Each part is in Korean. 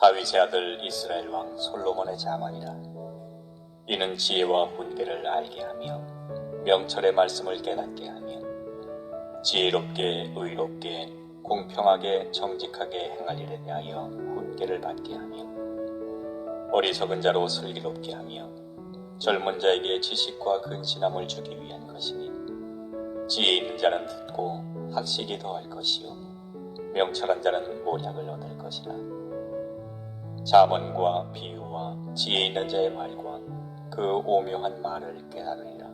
다윗의 아들 이스라엘 왕 솔로몬의 자문이라. 이는 지혜와 훈계를 알게 하며 명철의 말씀을 깨닫게 하며 지혜롭게 의롭게 공평하게 정직하게 행할 일에 대하여 훈계를 받게 하며 어리석은 자로 슬기롭게 하며 젊은 자에게 지식과 근신함을 주기 위한 것이니, 지혜 있는 자는 듣고 학식이 더할 것이요 명철한 자는 모략을 얻을 것이라. 잠언과 비유와 지혜 있는 자의 말과 그 오묘한 말을 깨달으리라.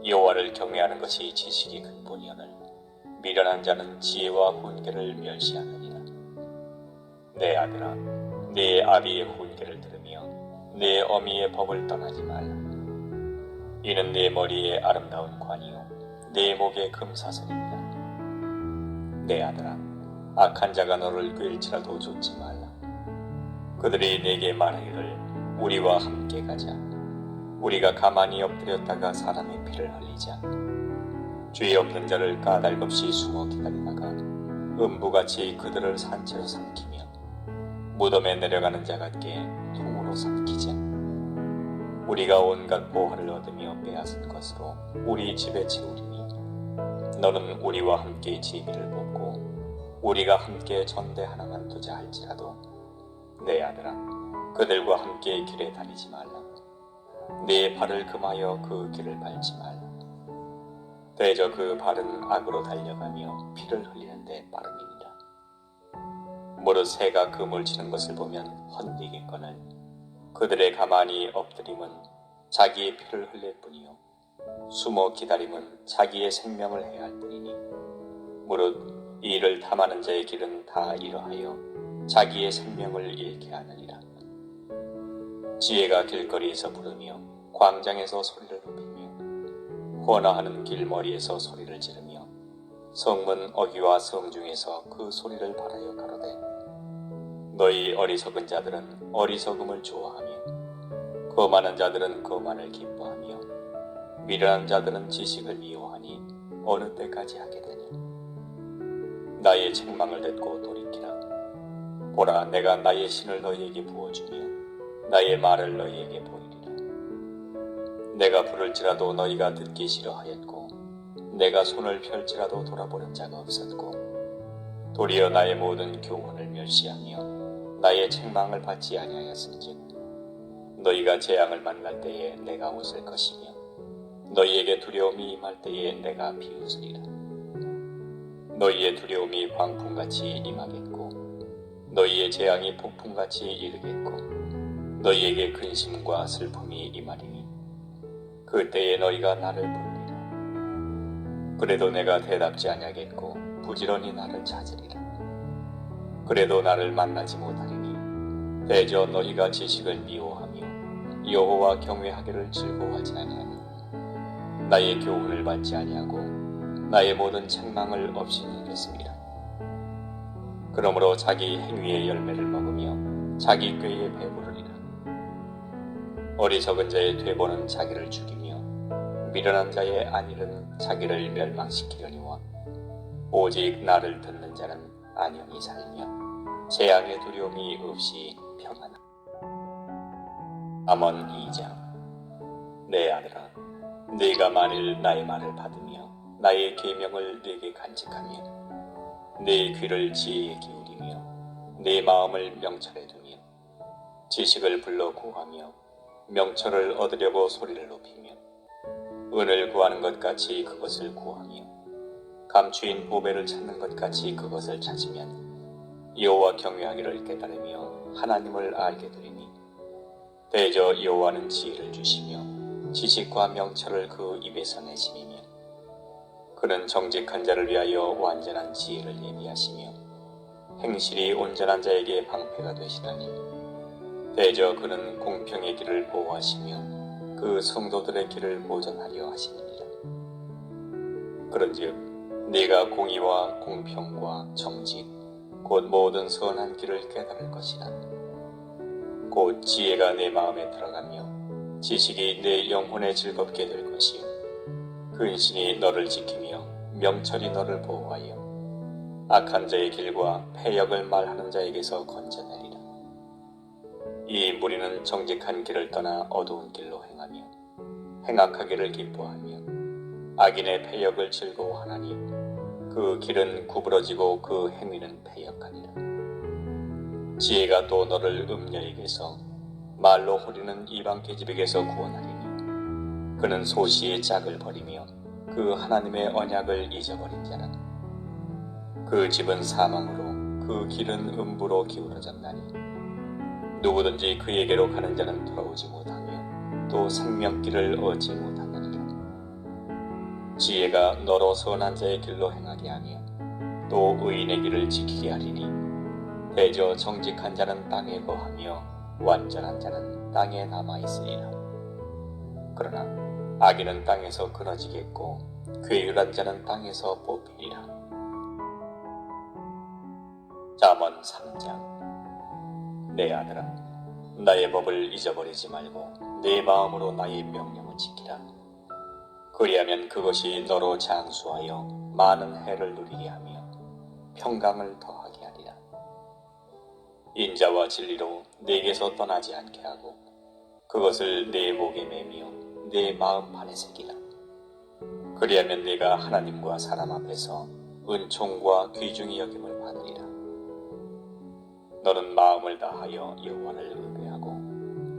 여호와를 경외하는 것이 지식이 근본이오늘 미련한 자는 지혜와 훈계를 멸시하느니라. 내 아들아, 내 아비의 훈계를 들으며 내 어미의 법을 떠나지 말라. 이는 내 머리에 아름다운 관이요 내 목에 금사슬이니라. 내 아들아, 악한 자가 너를 꿰일지라도 좇지 말라. 그들이 내게 말하기를 우리와 함께 가자. 우리가 가만히 엎드렸다가 사람의 피를 흘리자. 죄 없는 자를 까닭없이 숨어 기다리다가 음부같이 그들을 산채로 삼키며 무덤에 내려가는 자 같게 통으로 삼키자. 우리가 온갖 보화를 얻으며 빼앗은 것으로 우리 집에 채우리니 너는 우리와 함께 제비를 뽑고 우리가 함께 전대 하나만 두자 할지라도 내 아들아, 그들과 함께 길에 다니지 말라. 내 발을 금하여 그 길을 밟지 말라. 대저 그 발은 악으로 달려가며 피를 흘리는데 빠름이니라. 무릇 새가 그물 치는 것을 보면 헌디겠거늘 그들의 가만히 엎드림은 자기의 피를 흘릴 뿐이요 숨어 기다림은 자기의 생명을 해할 뿐이니, 무릇 이 일을 탐하는 자의 길은 다 이러하여 자기의 생명을 잃게 하느니라. 지혜가 길거리에서 부르며 광장에서 소리를 높이며 헌화하는 길머리에서 소리를 지르며 성문 어귀와 성중에서 그 소리를 발하여 가로되, 너희 어리석은 자들은 어리석음을 좋아하며 거만한 자들은 거만을 기뻐하며 미련한 자들은 지식을 미워하니 어느 때까지 하게 되냐. 나의 책망을 듣고 돌이키라. 보라, 내가 나의 신을 너희에게 부어주며 나의 말을 너희에게 보이리라. 내가 부를지라도 너희가 듣기 싫어하였고 내가 손을 펼지라도 돌아보는 자가 없었고 도리어 나의 모든 교훈을 멸시하며 나의 책망을 받지 아니하였은즉 너희가 재앙을 만날 때에 내가 웃을 것이며 너희에게 두려움이 임할 때에 내가 비웃으리라. 너희의 두려움이 광풍같이 임하겠고 너희의 재앙이 폭풍같이 이르겠고 너희에게 근심과 슬픔이 임하리니 그때에 너희가 나를 부르리라. 그래도 내가 대답지 아니하겠고 부지런히 나를 찾으리라. 그래도 나를 만나지 못하리니 대저 너희가 지식을 미워하며 여호와 경외하기를 즐거워하지 아니하니 나의 교훈을 받지 아니하고 나의 모든 책망을 없이 여겼습니다. 그러므로 자기 행위의 열매를 먹으며 자기 꾀에 배부르리라. 어리석은 자의 퇴보는 자기를 죽이며 미련한 자의 안일은 자기를 멸망시키려니와 오직 나를 듣는 자는 안녕히 살며 재앙의 두려움이 없이 평안하라. 잠언 2장. 내 아들아, 네가 만일 나의 말을 받으며 나의 계명을 네게 간직하며 내 귀를 지혜에 기울이며 내 마음을 명철에 두며 지식을 불러 구하며 명철을 얻으려고 소리를 높이며 은을 구하는 것 같이 그것을 구하며 감추인 보배를 찾는 것 같이 그것을 찾으면 여호와 경외하기를 깨달으며 하나님을 알게 되리니 대저 여호와는 지혜를 주시며 지식과 명철을 그 입에서 내시리며 그는 정직한 자를 위하여 완전한 지혜를 예비하시며 행실이 온전한 자에게 방패가 되시나니 대저 그는 공평의 길을 보호하시며 그 성도들의 길을 보전하려 하시느니라. 그런즉 네가 공의와 공평과 정직 곧 모든 선한 길을 깨달을 것이라. 곧 지혜가 내 마음에 들어가며 지식이 내 영혼에 즐겁게 될 것이요 근신이 너를 지키며 명철이 너를 보호하여 악한 자의 길과 패역을 말하는 자에게서 건져내리라. 이 무리는 정직한 길을 떠나 어두운 길로 행하며 행악하기를 기뻐하며 악인의 패역을 즐거워하나니 그 길은 구부러지고 그 행위는 패역하니라. 지혜가 또 너를 음녀에게서 말로 호리는 이방 계집에게서 구원하리니 그는 소시의 짝을 버리며 그 하나님의 언약을 잊어버린 자라. 그 집은 사망으로 그 길은 음부로 기울어졌나니 누구든지 그에게로 가는 자는 돌아오지 못하며 또 생명길을 얻지 못하느니라. 지혜가 너로 선한 자의 길로 행하게 하며 또 의인의 길을 지키게 하리니 대저 정직한 자는 땅에 거하며 완전한 자는 땅에 남아있으리라. 그러나 악인은 땅에서 끊어지겠고 괴율한 자는 땅에서 뽑히리라. 잠언 3장. 내 아들아, 나의 법을 잊어버리지 말고 내 마음으로 나의 명령을 지키라. 그리하면 그것이 너로 장수하여 많은 해를 누리게 하며 평강을 더하게 하리라. 인자와 진리로 내게서 떠나지 않게 하고 그것을 내 목에 매며 내 마음판에 새기라. 그리하면 내가 하나님과 사람 앞에서 은총과 귀중히 여김을 받으리라. 너는 마음을 다하여 여호와를 의뢰하고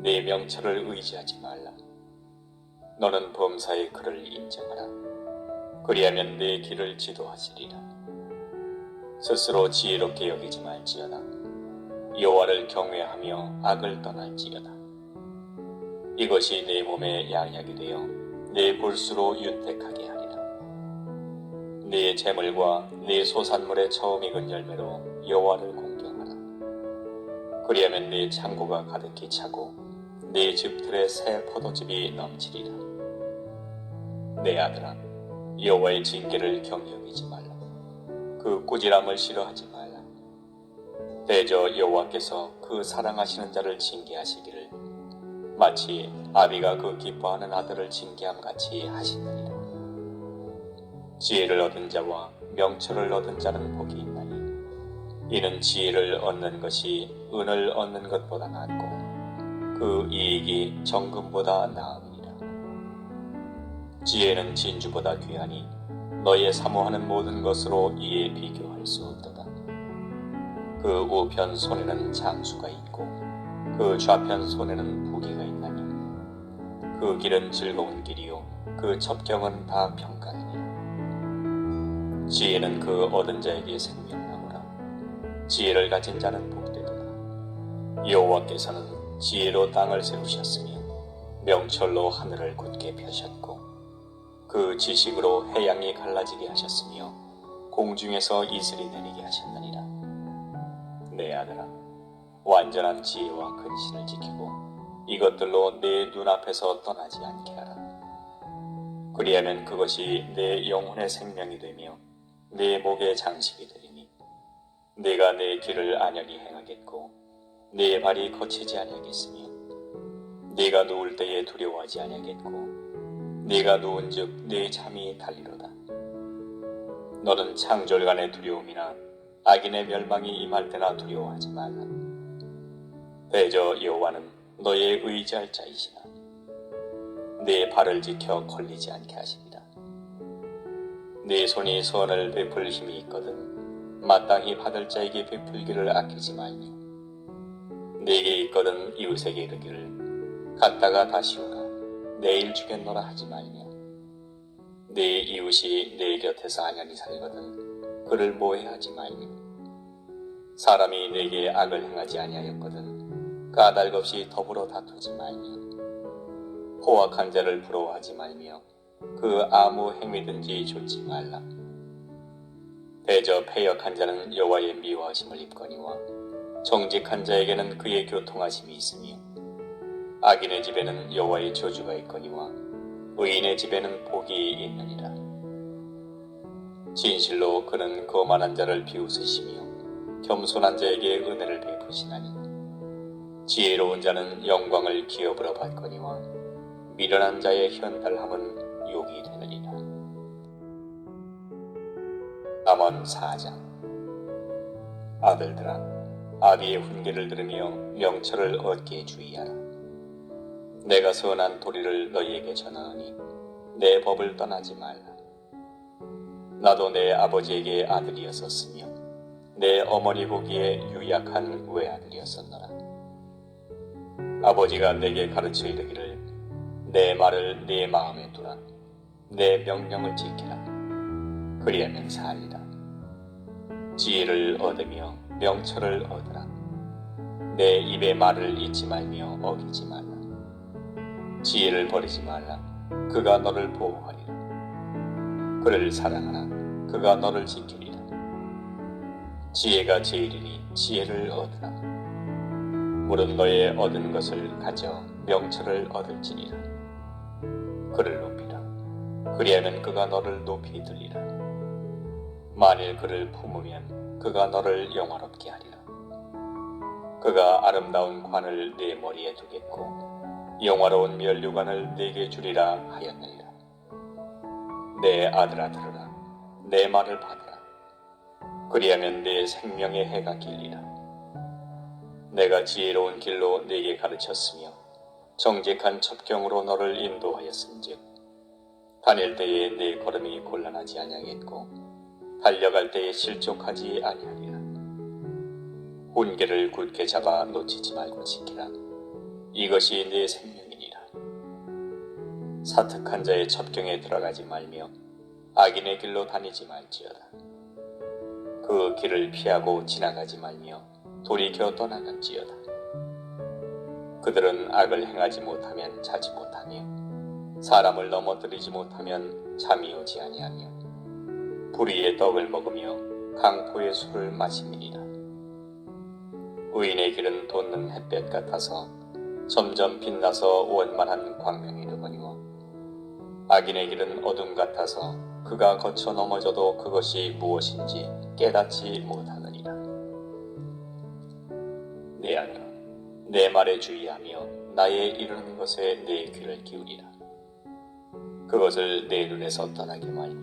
내 명철을 의지하지 말라. 너는 범사의 그를 인정하라. 그리하면 내 길을 지도하시리라. 스스로 지혜롭게 여기지 말지어다. 여호와를 경외하며 악을 떠날지어다. 이것이 내 몸에 양약이 되어 내 골수로 윤택하게 하리라. 네 재물과 네 소산물의 처음 익은 열매로 여호와를 공경하라. 그리하면 네 창고가 가득히 차고 네 집들의 새 포도즙이 넘치리라. 내 아들아, 여호와의 징계를 경히 여기지 말라. 그 꾸지람을 싫어하지 말라. 대저 여호와께서 그 사랑하시는 자를 징계하시기를 마치 아비가 그 기뻐하는 아들을 징계함 같이 하시느니라. 지혜를 얻은 자와 명철을 얻은 자는 복이 있나니 이는 지혜를 얻는 것이 은을 얻는 것보다 낫고 그 이익이 정금보다 나음이니라. 지혜는 진주보다 귀하니 너의 사모하는 모든 것으로 이에 비교할 수 없도다. 그 우편 손에는 장수가 있고 그 좌편 손에는 부귀가 있나니 그 길은 즐거운 길이요 그 첩경은 다 평강이니라. 지혜는 그 얻은 자에게 생명나무라. 지혜를 가진 자는 복되도다. 여호와께서는 지혜로 땅을 세우셨으며 명철로 하늘을 굳게 펴셨고 그 지식으로 해양이 갈라지게 하셨으며 공중에서 이슬이 내리게 하셨느니라. 내 아들아, 완전한 지혜와 근신을 지키고 이것들로 내 눈앞에서 떠나지 않게 하라. 그리하면 그것이 내 영혼의 생명이 되며 내 목의 장식이 되리니 내가 내 길을 안연히 행하겠고 내 발이 거치지 아니하겠으며 네가 누울 때에 두려워하지 아니하겠고 네가 누운즉 네 잠이 달리로다. 너는 창졸간의 두려움이나 악인의 멸망이 임할 때나 두려워하지 말라. 대저 여호와는 너의 의지할 자이시나 네 발을 지켜 걸리지 않게 하십니다. 네 손이 선을 베풀 힘이 있거든 마땅히 받을 자에게 베풀기를 아끼지 말며 네게 있거든 이웃에게 이르기를 갔다가 다시 오라 내일 주겠노라 하지 말며 네 이웃이 내 곁에서 안연히 살거든 그를 모해하지 말며 사람이 내게 악을 행하지 아니하였거든 까닭없이 더불어 다투지 말며 포악한 자를 부러워하지 말며 그 아무 행위든지 좇지 말라. 대저 패역한 자는 여호와의 미워하심을 입거니와 정직한 자에게는 그의 교통하심이 있으며 악인의 집에는 여호와의 저주가 있거니와 의인의 집에는 복이 있느니라. 진실로 그는 거만한 자를 비웃으시며 겸손한 자에게 은혜를 베푸시나니 지혜로운 자는 영광을 기업으로 받거니와 미련한 자의 현달함은 욕이 되느니라. 잠언 4장. 아들들아, 아비의 훈계를 들으며 명철을 얻게 주의하라. 내가 선한 도리를 너희에게 전하노니 내 법을 떠나지 말라. 나도 내 아버지에게 아들이었었으며 내 어머니 보기에 유약한 외아들이었었노라. 아버지가 내게 가르쳐 이르기를 내 말을 네 마음에 두라. 내 명령을 지키라. 그리하면 살리라. 지혜를 얻으며 명철을 얻으라. 내 입의 말을 잊지 말며 어기지 말라. 지혜를 버리지 말라. 그가 너를 보호하리라. 그를 사랑하라. 그가 너를 지키리라. 지혜가 제일이니 지혜를 얻으라. 물은 너의 얻은 것을 가져 명철을 얻을지니라. 그를 높이라. 그리하면 그가 너를 높이 들리라. 만일 그를 품으면 그가 너를 영화롭게 하리라. 그가 아름다운 관을 네 머리에 두겠고 영화로운 면류관을 네게 주리라 하였느니라. 내 아들아 들으라. 내 말을 받으라. 그리하면 네 생명의 해가 길리라. 내가 지혜로운 길로 네게 가르쳤으며 정직한 첩경으로 너를 인도하였은즉 다닐 때에 네 걸음이 곤란하지 아니하겠고 달려갈 때에 실족하지 아니하리라. 훈계를 굳게 잡아 놓치지 말고 지키라. 이것이 네 생명이니라. 사특한 자의 첩경에 들어가지 말며 악인의 길로 다니지 말지어다. 그 길을 피하고 지나가지 말며 돌이켜 떠나갈지어다. 그들은 악을 행하지 못하면 자지 못하며 사람을 넘어뜨리지 못하면 잠이 오지 아니하며 불의의 떡을 먹으며 강포의 술을 마심이니라. 의인의 길은 돋는 햇볕 같아서 점점 빛나서 원만한 광명이 되거니와 악인의 길은 어둠 같아서 그가 거쳐 넘어져도 그것이 무엇인지 깨닫지 못하느니라. 내 아들아, 내 말에 주의하며 나의 이르는 것에 내 귀를 기울이라. 그것을 내 눈에서 떠나게 말며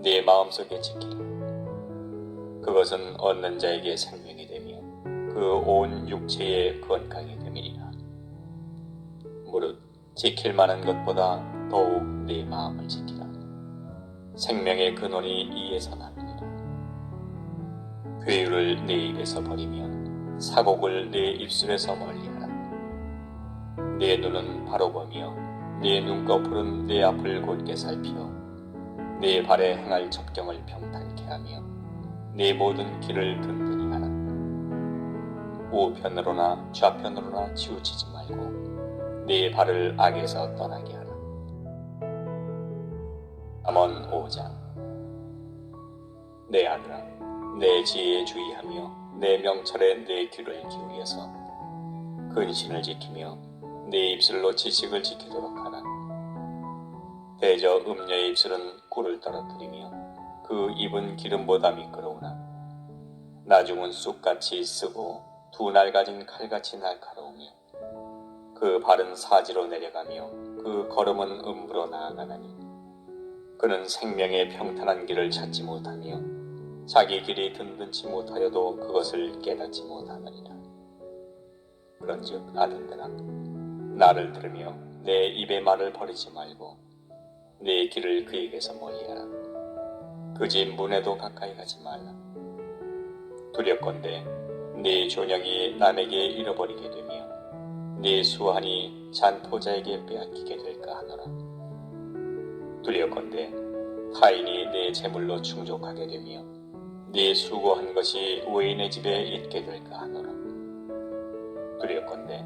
내 마음속에 지키라. 그것은 얻는 자에게 생명이 되며 그 온 육체의 건강이 됨이니라. 무릇 지킬 만한 것보다 더욱 내 마음을 지키라. 생명의 근원이 이에서 나느니라. 괴유를 내 입에서 버리며 사곡을 내 입술에서 멀리하라. 내 눈은 바로 보며 내 눈꺼풀은 내 앞을 곧게 살피어 내 발에 행할 첩경을 평탄케 하며 내 모든 길을 든든히 하라. 우편으로나 좌편으로나 치우치지 말고 네 발을 악에서 떠나게 하라. 잠언 5장. 내 아들아, 내 지혜에 주의하며 내 명철에 내 귀를 기울여서 근신을 지키며 내 입술로 지식을 지키도록 하라. 대저 음녀의 입술은 꿀을 떨어뜨리며 그 입은 기름보다 미끄러우나 나중은 쑥같이 쓰고 두 날 가진 칼같이 날카로우며 그 발은 사지로 내려가며 그 걸음은 음부로 나아가나니 그는 생명의 평탄한 길을 찾지 못하며 자기 길이 든든치 못하여도 그것을 깨닫지 못하느니라. 그런즉 아들들아, 나를 들으며 내 입의 말을 버리지 말고 내 길을 그에게서 멀리하라. 그 집 문에도 가까이 가지 말라. 두렵건대 네 존영이 남에게 잃어버리게 되며 네 수완이 잔포자에게 빼앗기게 될까 하노라. 두렵건대 타인이 내 재물로 충족하게 되며 네 수고한 것이 외인의 집에 있게 될까 하노라. 두렵건대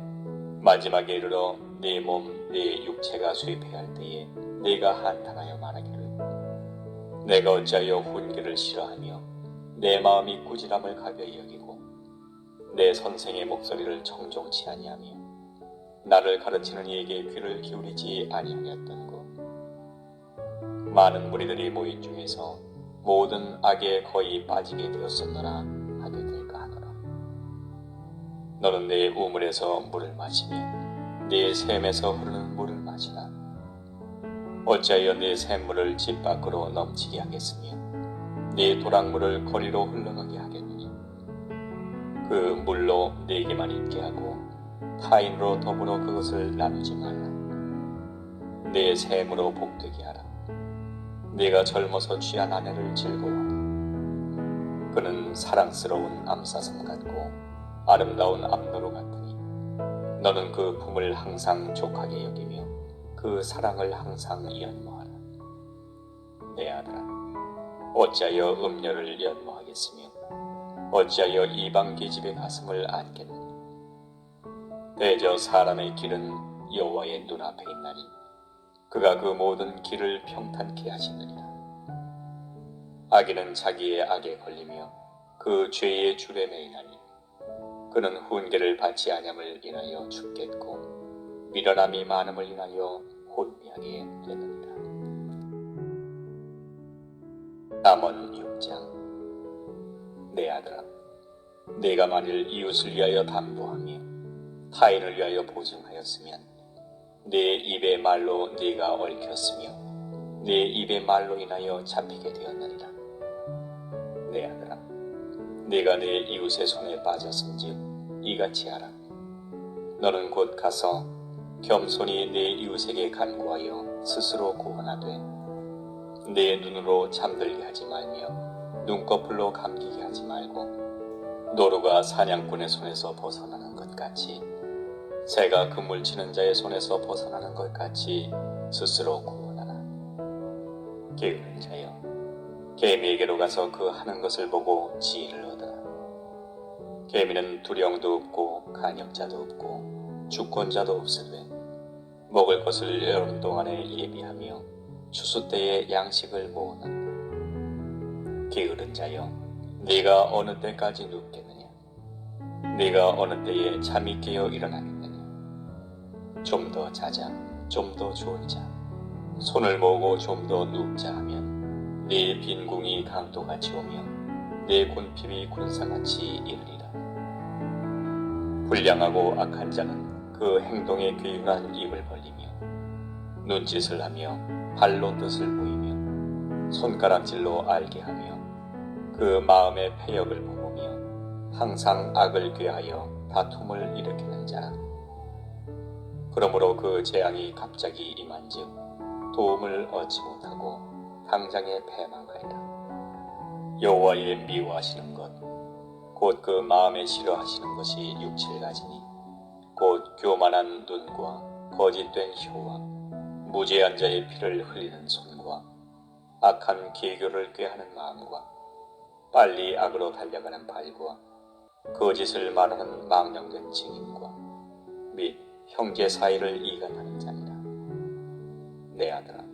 마지막에 이르러 네 몸, 네 육체가 쇠폐할 때에 네가 한탄하여 말하기를 내가 어찌하여 훈계를 싫어하며 내 마음이 꾸지람을 가벼이 여기고 내 선생의 목소리를 청종치 아니하며 나를 가르치는 이에게 귀를 기울이지 아니하였던고. 많은 무리들이 모인 중에서 모든 악에 거의 빠지게 되었었노라 하게 될까 하노라. 너는 내 우물에서 물을 마시며 내 샘에서 흐르는 물을 마시라. 어찌하여 내 샘물을 집 밖으로 넘치게 하겠으며 네 도랑물을 거리로 흘러가게 하겠느냐. 그 물로 네게만 있게 하고 타인으로 더불어 그것을 나누지 말라. 내 샘으로 복되게 하라. 네가 젊어서 취한 아내를 즐거워하라. 그는 사랑스러운 암사슴 같고 아름다운 암노루 같으니 너는 그 품을 항상 족하게 여기며 그 사랑을 항상 연모하라. 내 아들아, 어찌하여 음녀를 연모하겠으며 어찌하여 이방 계집의 가슴을 안겠느냐. 대저 사람의 길은 여호와의 눈앞에 있나니 그가 그 모든 길을 평탄케 하시느니라. 악인은 자기의 악에 걸리며 그 죄의 줄에 매이나니 그는 훈계를 받지 아니함을 인하여 죽겠고 미련함이 많음을 인하여 혼미하게 되느니라. 잠언 6장. 내 아들아, 네가 만일 이웃을 위하여 담보하며 타인을 위하여 보증하였으면 네 입의 말로 네가 얽혔으며 네 입의 말로 인하여 잡히게 되었느니라. 내 아들아, 네가 내 이웃의 손에 빠졌은즉 이같이 하라. 너는 곧 가서 겸손히 내 이웃에게 간구하여 스스로 구원하되 내 눈으로 잠들게 하지 말며 눈꺼풀로 감기게 하지 말고 노루가 사냥꾼의 손에서 벗어나는 것 같이 새가 그물 치는 자의 손에서 벗어나는 것 같이 스스로 구원하라. 게으른 자여, 개미에게로 가서 그 하는 것을 보고 지혜를 얻으라. 개미는 두령도 없고 간역자도 없고 주권자도 없으되 먹을 것을 여름 동안에 예비하며 추수 때에 양식을 모으는 게으른 자여, 네가 어느 때까지 눕겠느냐? 네가 어느 때에 잠이 깨어 일어나겠느냐? 좀 더 자자, 좀 더 졸자, 손을 모으고 좀 더 눕자 하면 네 빈궁이 강도같이 오며 네 군핍이 군사같이 이르리라. 불량하고 악한 자는 그 행동에 괴유한 입을 벌리며 눈짓을 하며 발로 뜻을 보이며 손가락질로 알게 하며 그 마음의 패역을 범하며 항상 악을 꾀하여 다툼을 일으키는 자라. 그러므로 그 재앙이 갑자기 임한즉 도움을 얻지 못하고 당장에 패망하리라. 여호와의 미워하시는 것, 곧 그 마음에 싫어하시는 것이 6-7가지니 곧 교만한 눈과 거짓된 혀와 무죄한 자의 피를 흘리는 손과 악한 계교를 꾀하는 마음과 빨리 악으로 달려가는 발과 거짓을 말하는 망령된 증인과 및 형제 사이를 이간하는 자니라. 내 아들아,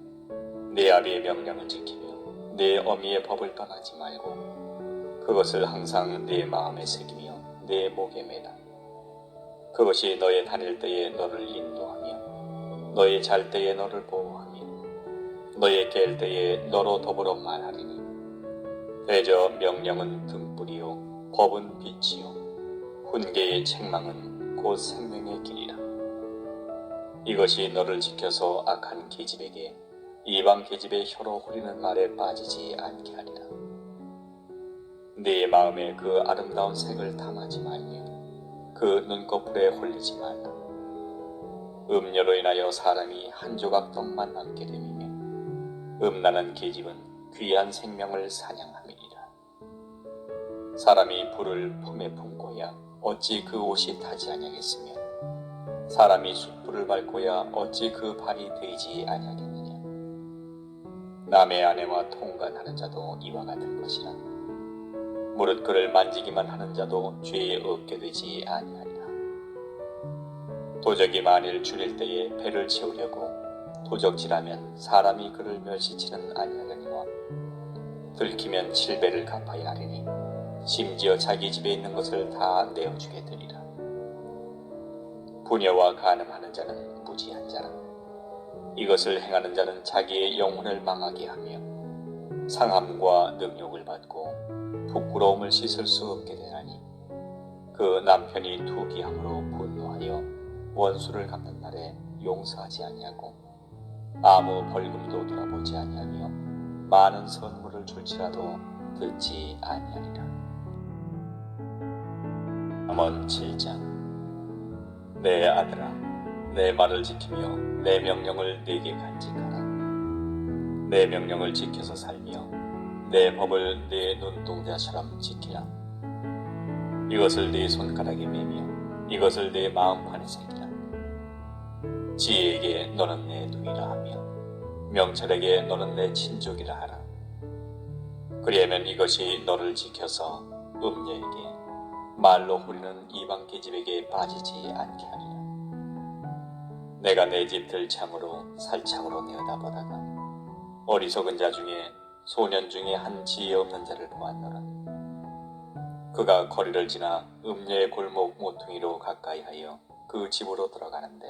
내 아비의 명령을 지키며 내 어미의 법을 떠나지 말고 그것을 항상 내 마음에 새기며 내 목에 매라. 그것이 너의 다닐 때에 너를 인도하며 너의 잘 때에 너를 보호하며 너의 깰 때에 너로 더불어 말하리니 대저 명령은 등불이요 법은 빛이요 훈계의 책망은 곧 생명의 길이라. 이것이 너를 지켜서 악한 계집에게 이방 계집의 혀로 후리는 말에 빠지지 않게 하리라. 네 마음에 그 아름다운 색을 담하지 말며 그 눈꺼풀에 홀리지 말라. 음녀로 인하여 사람이 한 조각 떡만 남게 됨이며 음란한 계집은 귀한 생명을 사냥함이니라. 사람이 불을 품에 품고야 어찌 그 옷이 타지 아니하겠으며 사람이 숯불을 밟고야 어찌 그 발이 되지 아니하겠느냐. 남의 아내와 통관하는 자도 이와 같은 것이라. 무릇 그를 만지기만 하는 자도 죄에 얻게 되지 아니하리라. 도적이 만일 줄일 때에 배를 채우려고 도적질하면 사람이 그를 멸시치는 아니하려니와 들키면 7배를 갚아야 하리니 심지어 자기 집에 있는 것을 다 내어주게 되리라. 부녀와 간음하는 자는 무지한 자라. 이것을 행하는 자는 자기의 영혼을 망하게 하며 상함과 능욕을 받고 부끄러움을 씻을 수 없게 되나니 그 남편이 투기함으로 분노하여 원수를 갚는 날에 용서하지 아니하고 아무 벌금도 돌아보지 아니하며 많은 선물을 줄지라도 듣지 아니하리라. 잠언 7장. 내 아들아, 내 말을 지키며 내 명령을 네게 간직하라. 내 명령을 지켜서 살며 내 법을 네 눈동자처럼 지키라. 이것을 네 손가락에 매며 이것을 네 마음판에 새기라. 지혜에게 너는 내 누이라 하며 명철에게 너는 내 친족이라 하라. 그리하면 이것이 너를 지켜서 음녀에게 말로 후리는 이방 계집에게 빠지지 않게 하리라. 내가 내 집 들창으로 살창으로 내어다보다가 어리석은 자 중에 소년 중에 한 지혜 없는 자를 보았노라. 그가 거리를 지나 음녀의 골목 모퉁이로 가까이하여 그 집으로 들어가는데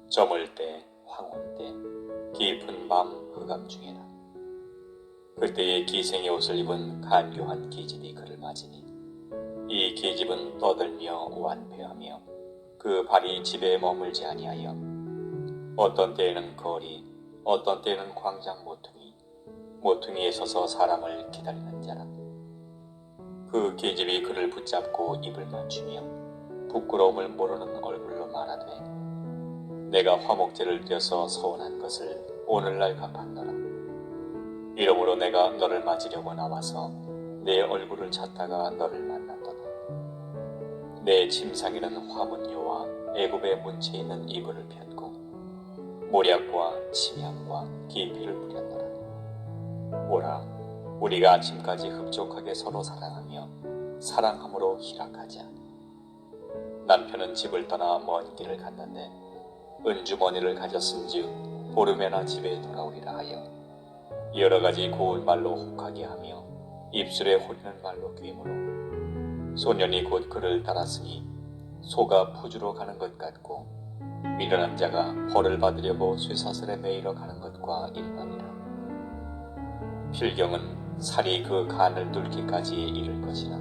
저물 때 황혼 때 깊은 밤 흑암 중에라. 그때에 기생의 옷을 입은 간교한 계집이 그를 맞으니 이 계집은 떠들며 완패하며 그 발이 집에 머물지 아니하여 어떤 때에는 거리 어떤 때에는 광장 모퉁이에 서서 사람을 기다리는 자라. 그 계집이 그를 붙잡고 입을 맞추며 부끄러움을 모르는 얼굴로 말하되 내가 화목제를 떼어서 서운한 것을 오늘날 갚았노라. 이러므로 내가 너를 맞으려고 나와서 내 얼굴을 찾다가 너를 만났도다. 내 침상에는 화문요와 애굽의 문체에 있는 이불을 폈고 모략과 침향과 기피를 뿌렸노라. 오라, 우리가 아침까지 흡족하게 서로 사랑하며 사랑함으로 희락하자. 남편은 집을 떠나 먼 길을 갔는데 은주머니를 가졌은즉 보름에나 집에 돌아오리라 하여 여러 가지 고운 말로 혹하게 하며 입술에 호리는 말로 귀므로 소년이 곧 그를 따랐으니 소가 푸주로 가는 것 같고 미련한 자가 벌을 받으려고 쇠사슬에 매이러 가는 것과 일반이라. 필경은 살이 그 간을 뚫기까지 이를 것이라.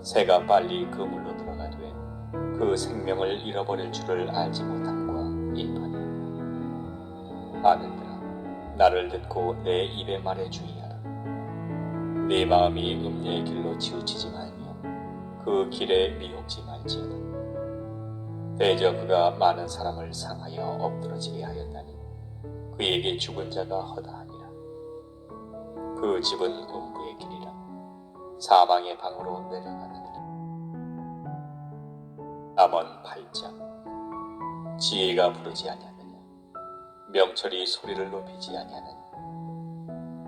새가 빨리 그 물로 들어가되 그 생명을 잃어버릴 줄을 알지 못함과 일반이라. 아들들아, 나를 듣고 내 입의 말에 주의하라. 네 마음이 음녀의 길로 치우치지 말며 그 길에 미혹지 말지어다. 대저 그가 많은 사람을 상하여 엎드러지게 하였나니 그에게 죽은 자가 허다하니라. 그 집은 음부의 길이라 사망의 방으로 내려가느니라. 잠언 8장. 지혜가 부르지 아니하느냐, 명철이 소리를 높이지 아니하느냐.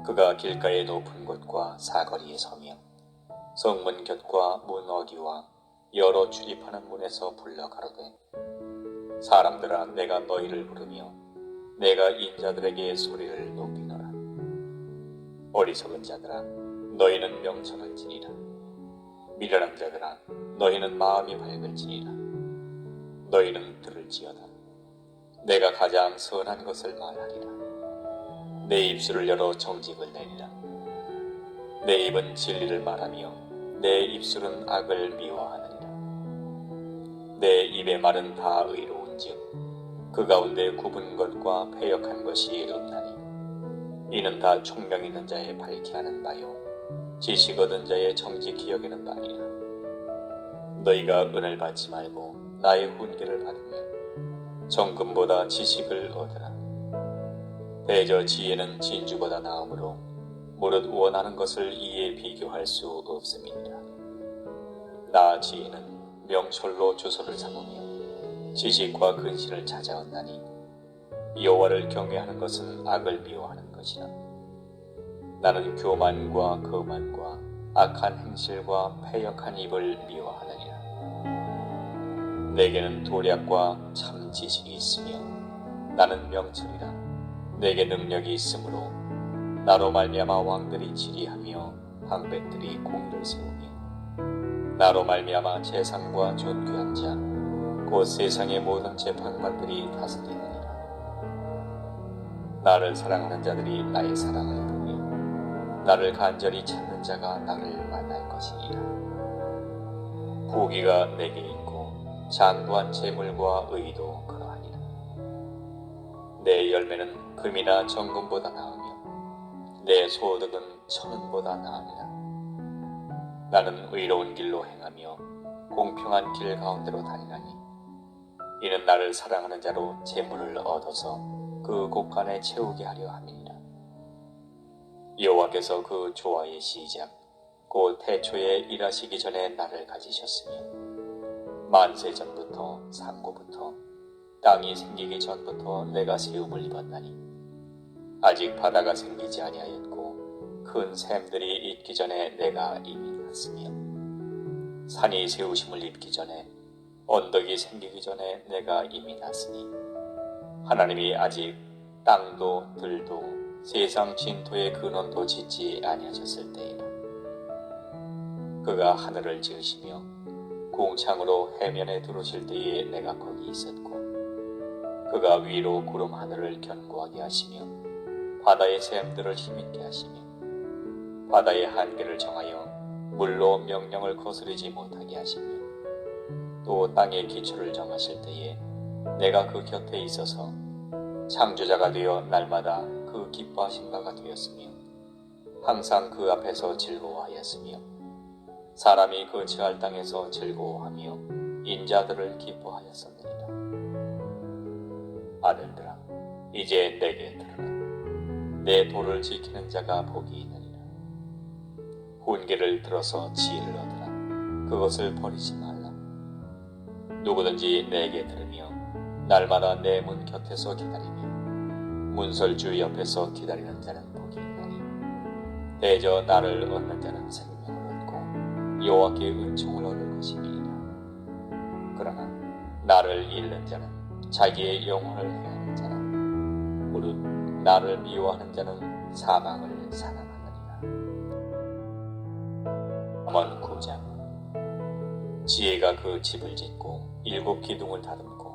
그가 길가의 높은 곳과 사거리에 서며 성문 곁과 문 어귀와 여러 출입하는 문에서 불러 가로되 사람들아, 내가 너희를 부르며 내가 인자들에게 소리를 높이노라. 어리석은 자들아, 너희는 명철할지니라. 미련한 자들아, 너희는 마음이 밝을지니라. 너희는 들을지어다. 내가 가장 선한 것을 말하리라. 내 입술을 열어 정직을 내리라. 내 입은 진리를 말하며 내 입술은 악을 미워하느니라. 내 입의 말은 다 의로운즉 그 가운데 굽은 것과 패역한 것이 없나니 이는 다 총명 있는 자의 밝게 하는 바요 지식 얻은 자의 정직히 여기는 바니라. 너희가 은을 받지 말고 나의 훈계를 받으며 정금보다 지식을 얻으라. 대저 지혜는 진주보다 나으므로 무릇 원하는 것을 이에 비교할 수 없음이니라. 나 지혜는 명철로 주소를 삼으며 지식과 근신을 찾아왔나니 여호와를 경외하는 것은 악을 미워하는 것이라. 나는 교만과 거만과 악한 행실과 패역한 입을 미워하느니라. 내게는 도략과 참 지식이 있으며 나는 명철이라. 내게 능력이 있으므로 나로 말미암아 왕들이 지리하며 방백들이 공을 세우며 나로 말미암아 재상과 존귀한 자 곧 세상의 모든 재판관들이 다스리느니라. 나를 사랑하는 자들이 나의 사랑을 이루며 나를 간절히 찾는 자가 나를 만날 것이니라. 부귀가 내게 있고 장부한 재물과 의도 그러하니라. 내 열매는 금이나 정금보다 나으며 내 소득은 천은보다 나으니라. 나는 의로운 길로 행하며 공평한 길 가운데로 다니나니 이는 나를 사랑하는 자로 재물을 얻어서 그 곳간에 채우게 하려 함이니라. 여호와께서 그 조화의 시작 곧 태초에 일하시기 전에 나를 가지셨으며 만세 전부터 상고부터 땅이 생기기 전부터 내가 세움을 입었나니 아직 바다가 생기지 아니하였고 큰 샘들이 있기 전에 내가 이미 났으며 산이 세우심을 입기 전에 언덕이 생기기 전에 내가 이미 났으니 하나님이 아직 땅도 들도 세상 진토의 근원도 짓지 아니하셨을 때이라. 그가 하늘을 지으시며 궁창으로 해면에 두르실 때에 내가 거기 있었고 그가 위로 구름 하늘을 견고하게 하시며 바다의 샘들을 힘있게 하시며 바다의 한계를 정하여 물로 명령을 거스르지 못하게 하시며 또 땅의 기초를 정하실 때에 내가 그 곁에 있어서 창조자가 되어 날마다 그 기뻐하신 바가 되었으며 항상 그 앞에서 즐거워하였으며 사람이 그 처할 땅에서 즐거워하며 인자들을 기뻐하였었느니라. 아들들아 이제 내게 들으라. 내 도를 지키는 자가 복이 있느니라. 훈계를 들어서 지혜를 얻으라. 그것을 버리지 말라. 누구든지 내게 들으며 날마다 내 문 곁에서 기다리며 문설주 옆에서 기다리는 자는 복이 있나니 대저 나를 얻는 자는 생명을 얻고 여호와께 은총을 얻을 것이니라. 그러나 나를 잃는 자는 자기의 영혼을 해하는 자라. 무릇 나를 미워하는 자는 사망을 사랑하느니라. 잠언 9장. 지혜가 그 집을 짓고 7 기둥을 다듬고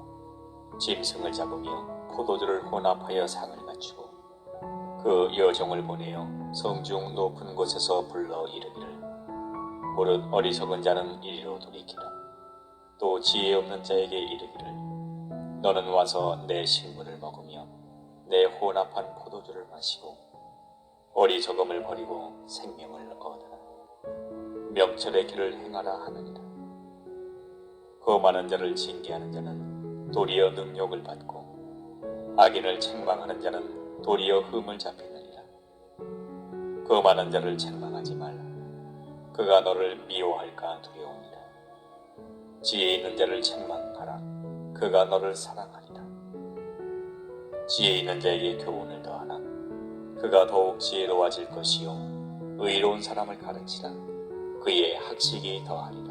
짐승을 잡으며 포도주를 혼합하여 상을 맞추고 그 여종을 보내어 성중 높은 곳에서 불러 이르기를 무릇 어리석은 자는 이리로 돌이키라. 또 지혜 없는 자에게 이르기를 너는 와서 내 식물을 먹으며 내 혼합한 포도주를 마시고 어리석음을 버리고 생명을 얻으라. 명철의 길을 행하라 하느니라. 거만한 자를 징계하는 자는 도리어 능욕을 받고 악인을 책망하는 자는 도리어 흠을 잡히느니라. 거만한 자를 책망하지 말라. 그가 너를 미워할까 두려우니라. 지혜 있는 자를 책망하라. 그가 너를 사랑하리라. 지혜 있는 자에게 교훈을 더하라. 그가 더욱 지혜로워질 것이요 의로운 사람을 가르치라. 그의 학식이 더하리라.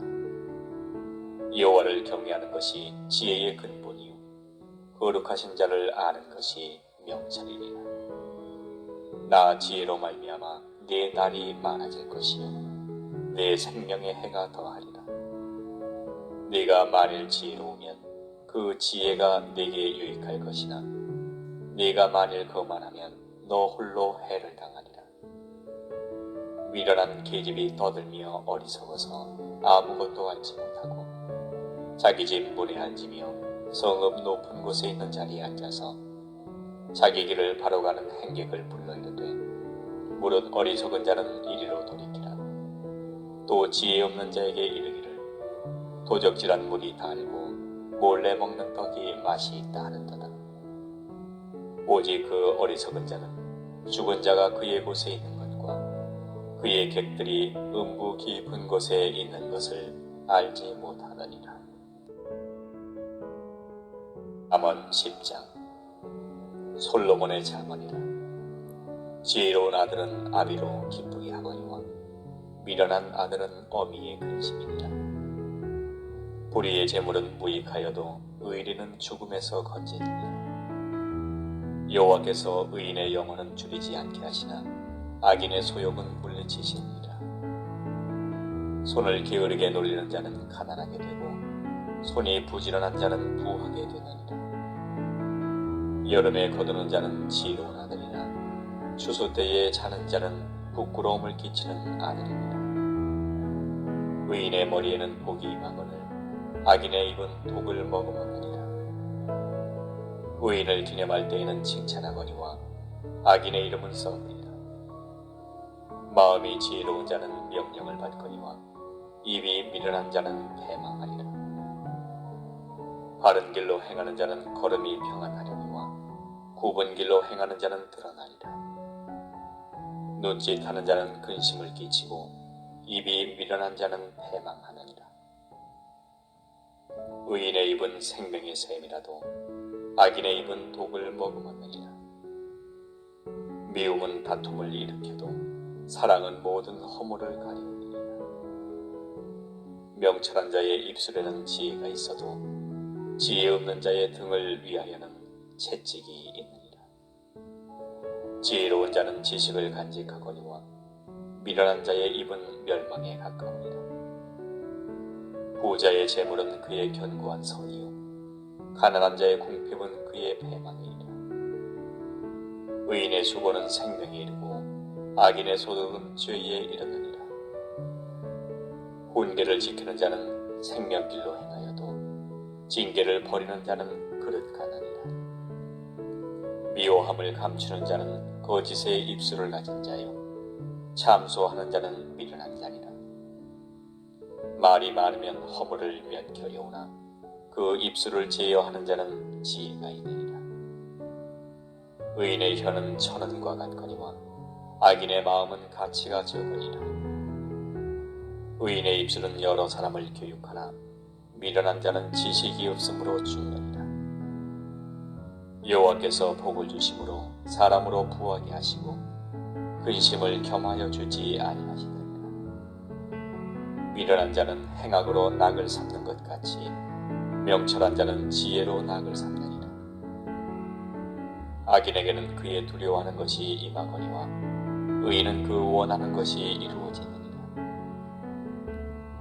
여호와를 경외하는 것이 지혜의 근본이요 거룩하신 자를 아는 것이 명철이니라. 나 지혜로 말미암아 네 날이 많아질 것이요 네 생명의 해가 더하리라. 네가 만일 지혜로우면 그 지혜가 네게 유익할 것이나 네가 만일 거만하면 너 홀로 해를 당하리라. 미련한 계집이 떠들며 어리석어서 아무것도 알지 못하고 자기 집 문에 앉으며 성읍 높은 곳에 있는 자리에 앉아서 자기 길을 바로 가는 행객을 불러 이르되 무릇 어리석은 자는 이리로 돌이키라. 또 지혜 없는 자에게 이르기를 도적질한 물이 달고 몰래 먹는 떡이 맛이 있다 하는도다. 오직 그 어리석은 자는 죽은 자가 그의 곳에 있는 것과 그의 객들이 음부 깊은 곳에 있는 것을 알지 못하느니라. 잠언 10장. 솔로몬의 잠언이라. 지혜로운 아들은 아비로 기쁘게 하거니와 미련한 아들은 어미의 근심이니라. 불의의 재물은 무익하여도 의리는 죽음에서 건지니라. 여호와께서 의인의 영혼은 줄이지 않게 하시나 악인의 소욕은 물리치시니라. 손을 게으르게 놀리는 자는 가난하게 되고 손이 부지런한 자는 부하게 되느니라. 여름에 거두는 자는 지혜로운 아들이나 추수 때에 자는 자는 부끄러움을 끼치는 아들이니라. 의인의 머리에는 복이 임하거늘 악인의 입은 독을 머금하느니라. 의인을 기념할 때에는 칭찬하거니와 악인의 이름은 썩으리라. 마음이 지혜로운 자는 명령을 받거니와 입이 미련한 자는 패망하리라. 바른 길로 행하는 자는 걸음이 평안하려니와 굽은 길로 행하는 자는 드러나리라. 눈짓하는 자는 근심을 끼치고 입이 미련한 자는 패망하느니라. 의인의 입은 생명의 샘이라도 악인의 입은 독을 머금었느니라. 미움은 다툼을 일으켜도 사랑은 모든 허물을 가리우느니라. 명철한 자의 입술에는 지혜가 있어도 지혜 없는 자의 등을 위하여는 채찍이 있느니라. 지혜로운 자는 지식을 간직하거니와 미련한 자의 입은 멸망에 가까우니라. 부자의 재물은 그의 견고한 성이요 가난한 자의 궁핍은 그의 패망이니라. 의인의 수고는 생명에 이르고 악인의 소득은 죄에 이르느니라. 훈계를 지키는 자는 생명길로 행하여도 징계를 버리는 자는 그릇 가느니라. 미워함을 감추는 자는 거짓의 입술을 가진 자요 참소하는 자는 미련한 자니라. 말이 많으면 허물을 면결여오나 그 입술을 제어하는 자는 지혜가 있느니라. 의인의 혀는 천은과 같거니와 악인의 마음은 가치가 적으니라. 의인의 입술은 여러 사람을 교육하나 미련한 자는 지식이 없으므로 죽느니라. 여호와께서 복을 주심으로 사람으로 부하게 하시고 근심을 겸하여 주지 아니하시느니라. 미련한 자는 행악으로 낙을 삼는 것 같이 명철한 자는 지혜로 낙을 삼느니라. 악인에게는 그의 두려워하는 것이 임하거니와 의인은 그 원하는 것이 이루어지느니라.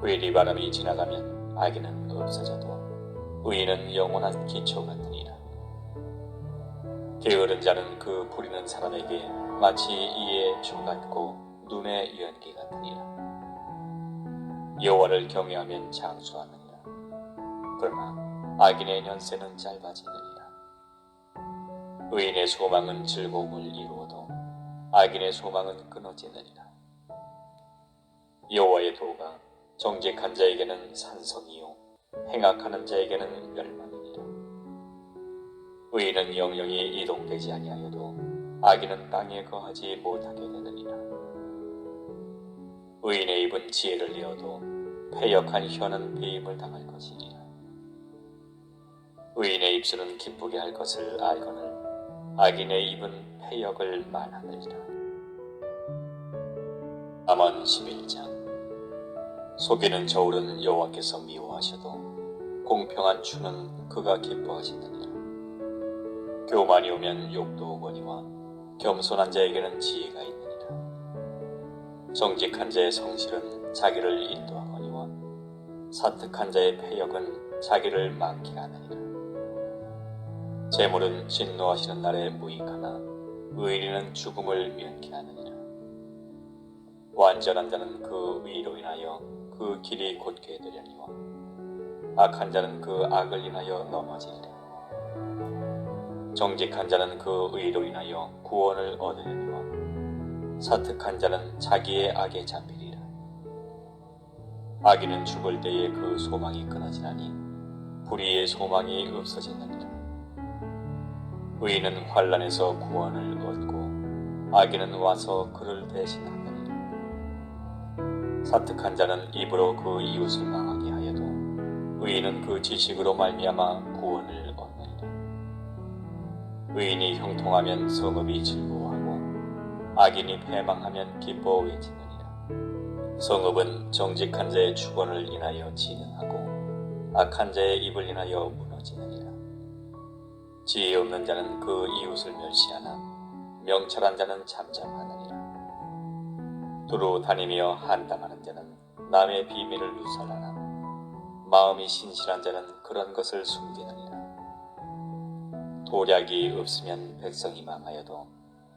회리 바람이 지나가면 악인은 없어져도 의인은 영원한 기초 같느니라. 게으른 자는 그 부리는 사람에게 마치 이에 주 같고 눈의 연기 같으니라. 여호와를 경외하면 장수하느니라. 그러나 악인의 연세는 짧아지느니라. 의인의 소망은 즐거움을 이루어도 악인의 소망은 끊어지느니라. 여호와의 도가 정직한 자에게는 산성이요 행악하는 자에게는 멸망이니라. 의인은 영영이 이동되지 아니하여도 악인은 땅에 거하지 못하게 되느니라. 의인의 입은 지혜를 내어도 패역한 혀는 배임을 당할 것이니라. 의인의 입술은 기쁘게 할 것을 알거늘 악인의 입은 패역을 말하느니라. 암언 11장. 속이는 저울은 여호와께서 미워하셔도 공평한 추는 그가 기뻐하시느니라. 교만이 오면 욕도 오거니와 겸손한 자에게는 지혜가 있느니라. 정직한 자의 성실은 자기를 인도하거니와 사특한 자의 패역은 자기를 망게 하느니라. 재물은 진노하시는 날에 무익하나 의인은 죽음을 면케하느니라. 완전한 자는 그 의로 인하여 그 길이 곧게 되려니와 악한 자는 그 악을 인하여 넘어지리라. 정직한 자는 그 의로 인하여 구원을 얻으려니와 사특한 자는 자기의 악에 잡히리라. 악인은 죽을 때에 그 소망이 끊어지나니 불의의 소망이 없어지느니라. 의인은 환난에서 구원을 얻고 악인은 와서 그를 대신하느니라. 사특한 자는 입으로 그 이웃을 망하게 하여도 의인은 그 지식으로 말미암아 구원을 얻느니라. 의인이 형통하면 성읍이 즐거워하고 악인이 패망하면 기뻐 외치느니라. 성읍은 정직한 자의 축원을 인하여 진흥하고 악한 자의 입을 인하여 무너지느니라. 지혜 없는 자는 그 이웃을 멸시하나 명철한 자는 잠잠하느니라. 두루 다니며 한담하는 자는 남의 비밀을 누설하나 마음이 신실한 자는 그런 것을 숨기느니라. 도략이 없으면 백성이 망하여도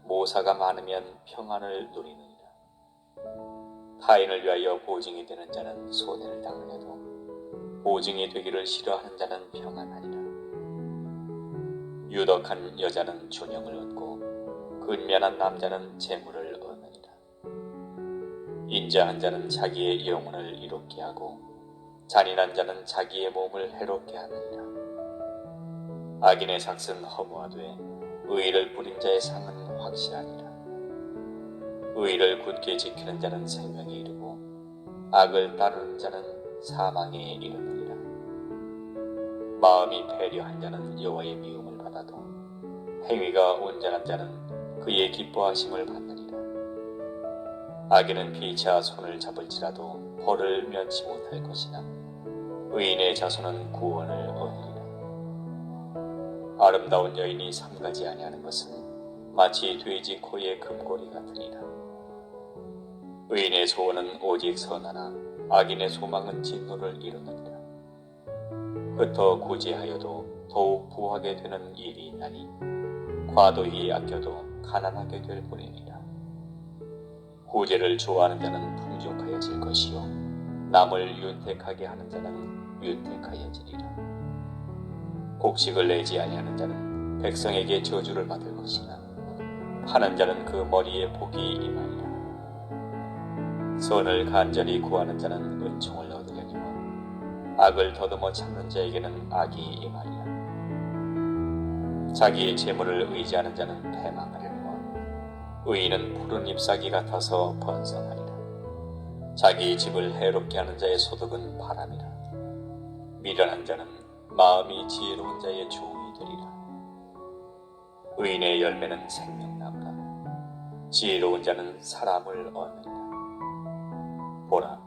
모사가 많으면 평안을 누리느니라. 타인을 위하여 보증이 되는 자는 손해를 당하여도 보증이 되기를 싫어하는 자는 평안하리라. 유덕한 여자는 존영을 얻고 근면한 남자는 재물을 얻느니라. 인자한 자는 자기의 영혼을 이롭게 하고 잔인한 자는 자기의 몸을 해롭게 하느니라. 악인의 삭은 허무하되 의를 부린 자의 상은 확실하니라. 의를 굳게 지키는 자는 생명에 이르고 악을 따르는 자는 사망에 이르느니라. 마음이 패려한 자는 여호와의 미움을 받아도 행위가 온전한 자는 그의 기뻐하심을 받느니라. 악인은 피차 손을 잡을지라도 벌을 면치 못할 것이나 의인의 자손은 구원을 얻으리라. 아름다운 여인이 삼가지 아니하는 것은 마치 돼지 코의 금고리 같으니라. 의인의 소원은 오직 선하나 악인의 소망은 진노를 이루느니라. 흩어 구제하여도 더욱 부하게 되는 일이 있나니 과도히 아껴도 가난하게 될 뿐이니라. 구제를 좋아하는 자는 풍족하여질 것이요 남을 윤택하게 하는 자는 윤택하여지리라. 곡식을 내지 아니하는 자는 백성에게 저주를 받을 것이나 파는 자는 그 머리에 복이 임하리라. 선을 간절히 구하는 자는 은총을 얻으려니와 악을 더듬어 참는 자에게는 악이 임하리라. 자기의 재물을 의지하는 자는 패망하려니와 의인은 푸른 잎사귀 같아서 번성하리라. 자기 집을 해롭게 하는 자의 소득은 바람이라. 미련한 자는 마음이 지혜로운 자의 주인이 되리라. 의인의 열매는 생명나무라. 지혜로운 자는 사람을 얻느니라. 보라,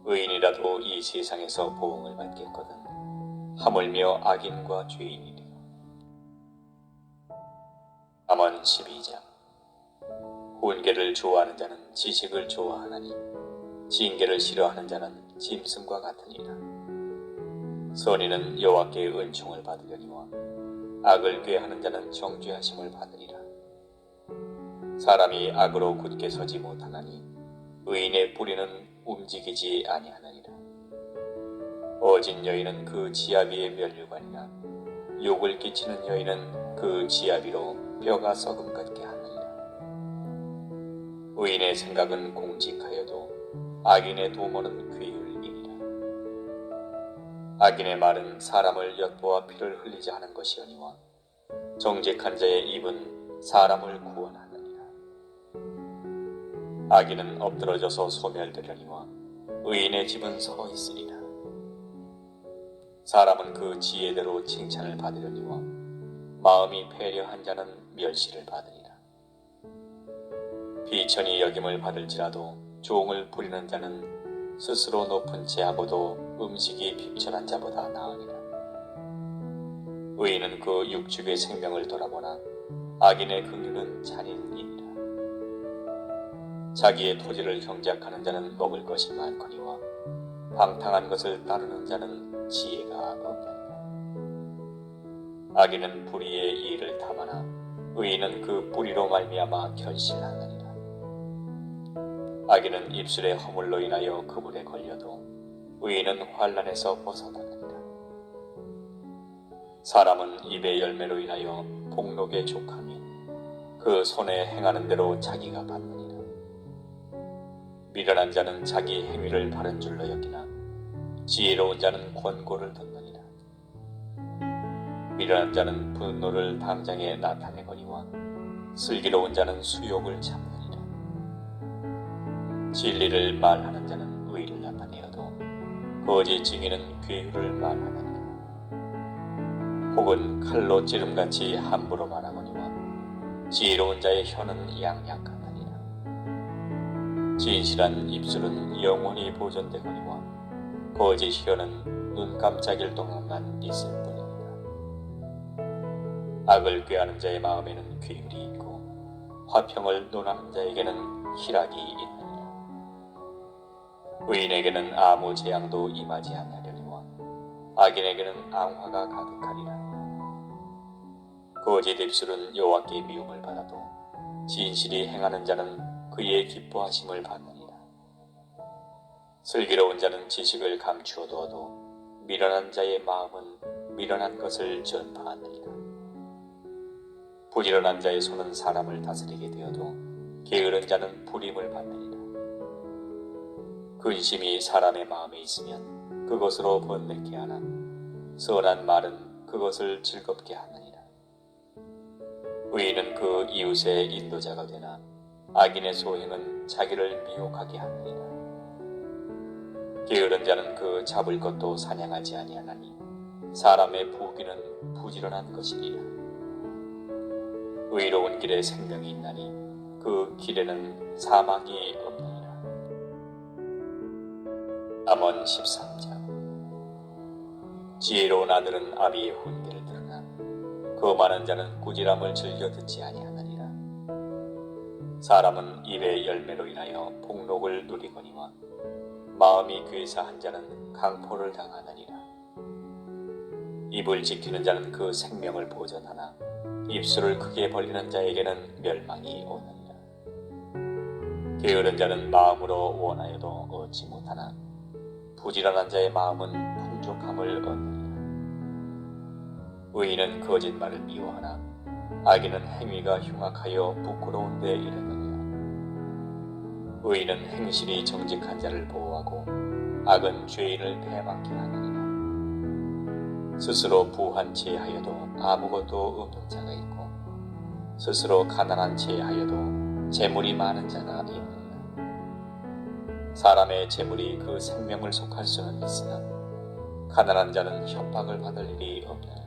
의인이라도 이 세상에서 보응을 받겠거든 하물며 악인과 죄인이리라. 잠언 12장. 훈계를 좋아하는 자는 지식을 좋아하나니 징계를 싫어하는 자는 짐승과 같으니라. 선인은 여호와께 은총을 받으려니와 악을 꾀하는 자는 정죄하심을 받으리라. 사람이 악으로 굳게 서지 못하나니 의인의 뿌리는 움직이지 아니하느니라. 어진 여인은 그 지아비의 면류관이나 욕을 끼치는 여인은 그 지아비로 뼈가 썩음 같게 하느니라. 의인의 생각은 공직하여도 악인의 도모는 괴율이니라. 악인의 말은 사람을 엿보아 피를 흘리자 하는 것이오니와 정직한 자의 입은 사람을 구원하느니라. 악인은 엎드러져서 소멸되려니와 의인의 집은 서 있으리라. 사람은 그 지혜대로 칭찬을 받으려니와 마음이 패려한 자는 멸시를 받으리라. 비천히 여김을 받을지라도 종을 부리는 자는 스스로 높은 제하고도 음식이 핍천한 자보다 나으니라. 의인은 그 육축의 생명을 돌아보나 악인의 긍휼은 잔인이니라. 자기의 토지를 경작하는 자는 먹을 것이 많거니와 방탕한 것을 따르는 자는 지혜가 없느니라. 악인은 불의의 일을 탐하나 의인은 그 뿌리로 말미암아 결실하느니라. 악인은 입술의 허물로 인하여 그물에 걸려도 의인은 환난에서 벗어나느니라. 사람은 입의 열매로 인하여 복록에 족하며 그 손에 행하는 대로 자기가 받느니라. 미련한 자는 자기 행위를 바른 줄로 여기나 지혜로운 자는 권고를 듣느니라. 미련한 자는 분노를 당장에 나타내거니와 슬기로운 자는 수욕을 참느니라. 진리를 말하는 자는 의를 나타내어도 거짓 증인은 괴유를 말하느니라. 혹은 칼로 찌름같이 함부로 말하거니와 지혜로운 자의 혀는 양약하느니라. 진실한 입술은 영원히 보존되거니와 거짓 혀는 눈 깜짝일 동안만 있을 뿐이니라. 악을 꾀하는 자의 마음에는 괴율이 있고 화평을 논하는 자에게는 희락이 있느니라. 의인에게는 아무 재앙도 임하지 아니하려니와 악인에게는 앙화가 가득하리라. 거짓 입술은 여호와께 미움을 받아도 진실이 행하는 자는 그의 기뻐하심을 받느니라. 슬기로운 자는 지식을 감추어두어도 미련한 자의 마음은 미련한 것을 전파하느니라. 부지런한 자의 손은 사람을 다스리게 되어도 게으른 자는 불임을 받느니라. 근심이 사람의 마음에 있으면 그것으로 번뇌케 하나 선한 말은 그것을 즐겁게 하느니라. 의인은 그 이웃의 인도자가 되나 악인의 소행은 자기를 미혹하게 하느니라. 게으른 자는 그 잡을 것도 사냥하지 아니하나니 사람의 부귀는 부지런한 것이니라. 의로운 길에 생명이 있나니 그 길에는 사망이 없느니라. 잠언 13장. 지혜로운 아들은 아비의 훈계를 들으나 거만한 자는 꾸지람을 즐겨 듣지 아니하느니라. 사람은 입의 열매로 인하여 복록을 누리거니와 마음이 괴사한 자는 강포를 당하느니라. 입을 지키는 자는 그 생명을 보전하나 입술을 크게 벌리는 자에게는 멸망이 오느니라. 게으른 자는 마음으로 원하여도 얻지 못하나 부지런한 자의 마음은 풍족함을 얻느니라. 의인은 거짓말을 미워하나 악인은 행위가 흉악하여 부끄러운 데 이르느니라. 의인은 행실이 정직한 자를 보호하고 악은 죄인을 배반케 하느니라. 스스로 부한 채 하여도 아무것도 없는 자가 있고 스스로 가난한 채 하여도 재물이 많은 자가 있느니라. 사람의 재물이 그 생명을 속할 수는 있으나 가난한 자는 협박을 받을 일이 없느니라.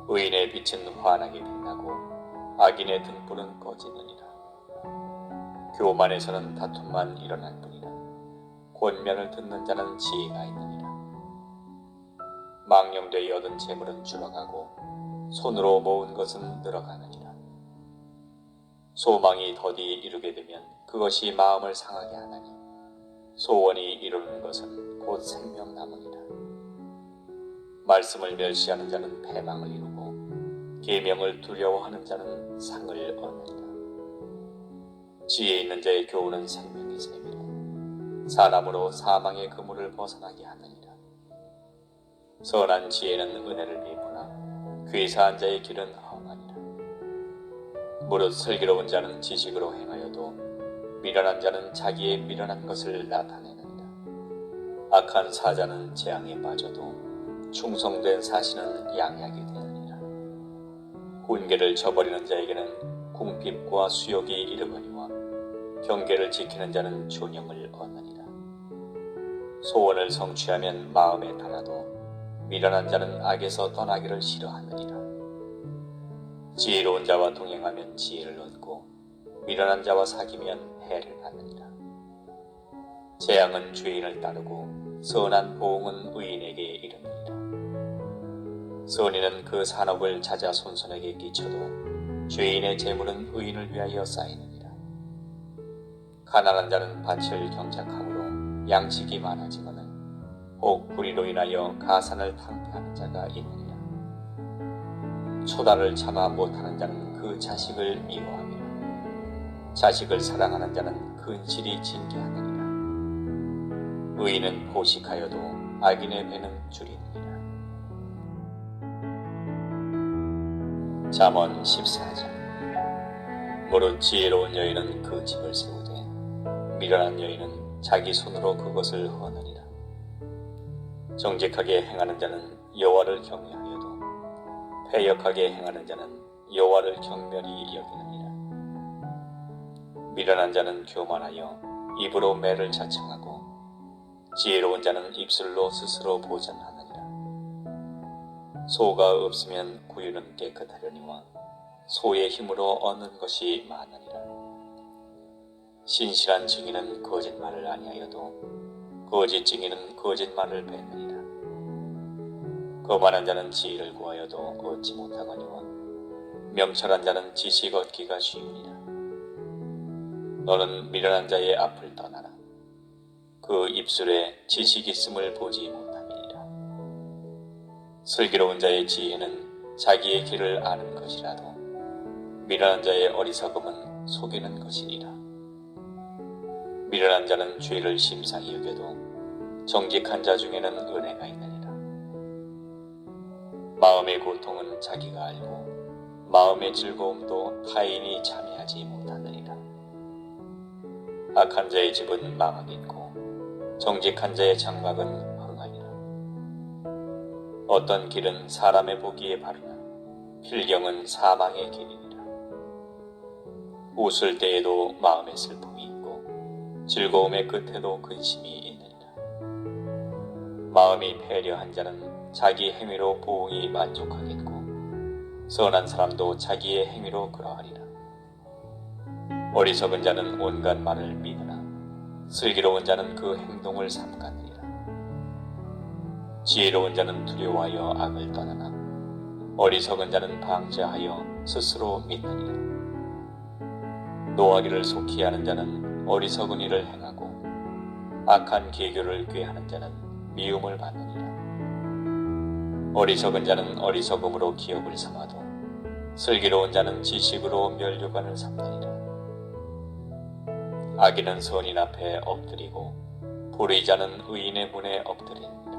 의인의 빛은 환하게 빛나고 악인의 등불은 꺼지느니라. 교만에서는 다툼만 일어날 뿐이라 권면을 듣는 자는 지혜가 있느니라. 망령되이 얻은 재물은 줄어가고 손으로 모은 것은 늘어가느니라. 소망이 더디 이루게 되면 그것이 마음을 상하게 하나니 소원이 이루는 것은 곧 생명나무니라. 말씀을 멸시하는 자는 패망을 이루고 계명을 두려워하는 자는 상을 얻는다. 지혜 있는 자의 교훈은 생명의 샘이라 사람으로 사망의 그물을 벗어나게 하느니라. 선한 지혜는 은혜를 베푸나 괴사한 자의 길은 험하니라. 무릇 슬기로운 자는 지식으로 행하여도 미련한 자는 자기의 미련한 것을 나타내느니라. 악한 사자는 재앙에 빠져도 충성된 사신은 양약이 되느니라. 훈계를 저버리는 자에게는 궁핍과 수욕이 이르거니와 경계를 지키는 자는 존영을 얻느니라. 소원을 성취하면 마음에 달아도 미련한 자는 악에서 떠나기를 싫어하느니라. 지혜로운 자와 동행하면 지혜를 얻고 미련한 자와 사귀면 해를 받느니라. 재앙은 죄인을 따르고 선한 보응은 의인에게 이르느니라. 선인은 그 산업을 찾아 손손에게 끼쳐도 죄인의 재물은 의인을 위하여 쌓이느니라. 가난한 자는 밭을 경작함으로 양식이 많아지거늘 혹 불의로 인하여 가산을 탕폐하는 자가 있느니라. 초다를 참아 못하는 자는 그 자식을 미워함이라. 자식을 사랑하는 자는 근실이 징계하느니라. 의인은 포식하여도 악인의 배는 줄이느니라. 잠언 14장. 무릇 지혜로운 여인은 그 집을 세우되 미련한 여인은 자기 손으로 그것을 허느니라. 정직하게 행하는 자는 여호와를 경외하여도 패역하게 행하는 자는 여호와를 경멸히 여기느니라. 미련한 자는 교만하여 입으로 매를 자청하고 지혜로운 자는 입술로 스스로 보전하느니라. 소가 없으면 구유는 깨끗하려니와 소의 힘으로 얻는 것이 많으니라. 신실한 증인은 거짓말을 아니하여도 거짓 증인은 거짓말을 뱉느니라. 거만한 자는 지혜를 구하여도 얻지 못하거니와 명철한 자는 지식 얻기가 쉬우니라. 너는 미련한 자의 앞을 떠나라. 그 입술에 지식 있음을 보지 못함이니라. 슬기로운 자의 지혜는 자기의 길을 아는 것이라도 미련한 자의 어리석음은 속이는 것이니라. 미련한 자는 죄를 심상히 여겨도 정직한 자 중에는 은혜가 있느니라. 마음의 고통은 자기가 알고 마음의 즐거움도 타인이 참여하지 못하느니라. 악한 자의 집은 망하겠고 정직한 자의 장막은 흥하리라. 어떤 길은 사람의 보기에 바르나 필경은 사망의 길이니라. 웃을 때에도 마음에 슬픔이 있고 즐거움의 끝에도 근심이 있느니라. 마음이 패려한 자는 자기 행위로 부응이 만족하겠고 선한 사람도 자기의 행위로 그러하리라. 어리석은 자는 온갖 말을 믿으나 슬기로운 자는 그 행동을 삼가느니라. 지혜로운 자는 두려워하여 악을 떠나나 어리석은 자는 방자하여 스스로 믿느니라. 노하기를 속히 하는 자는 어리석은 일을 행하고 악한 계교를 꾀하는 자는 미움을 받느니라. 어리석은 자는 어리석음으로 기업을 삼아도 슬기로운 자는 지식으로 면류관을 삼느니라. 악인은 선인 앞에 엎드리고 불의자는 의인의 문에 엎드리느니라.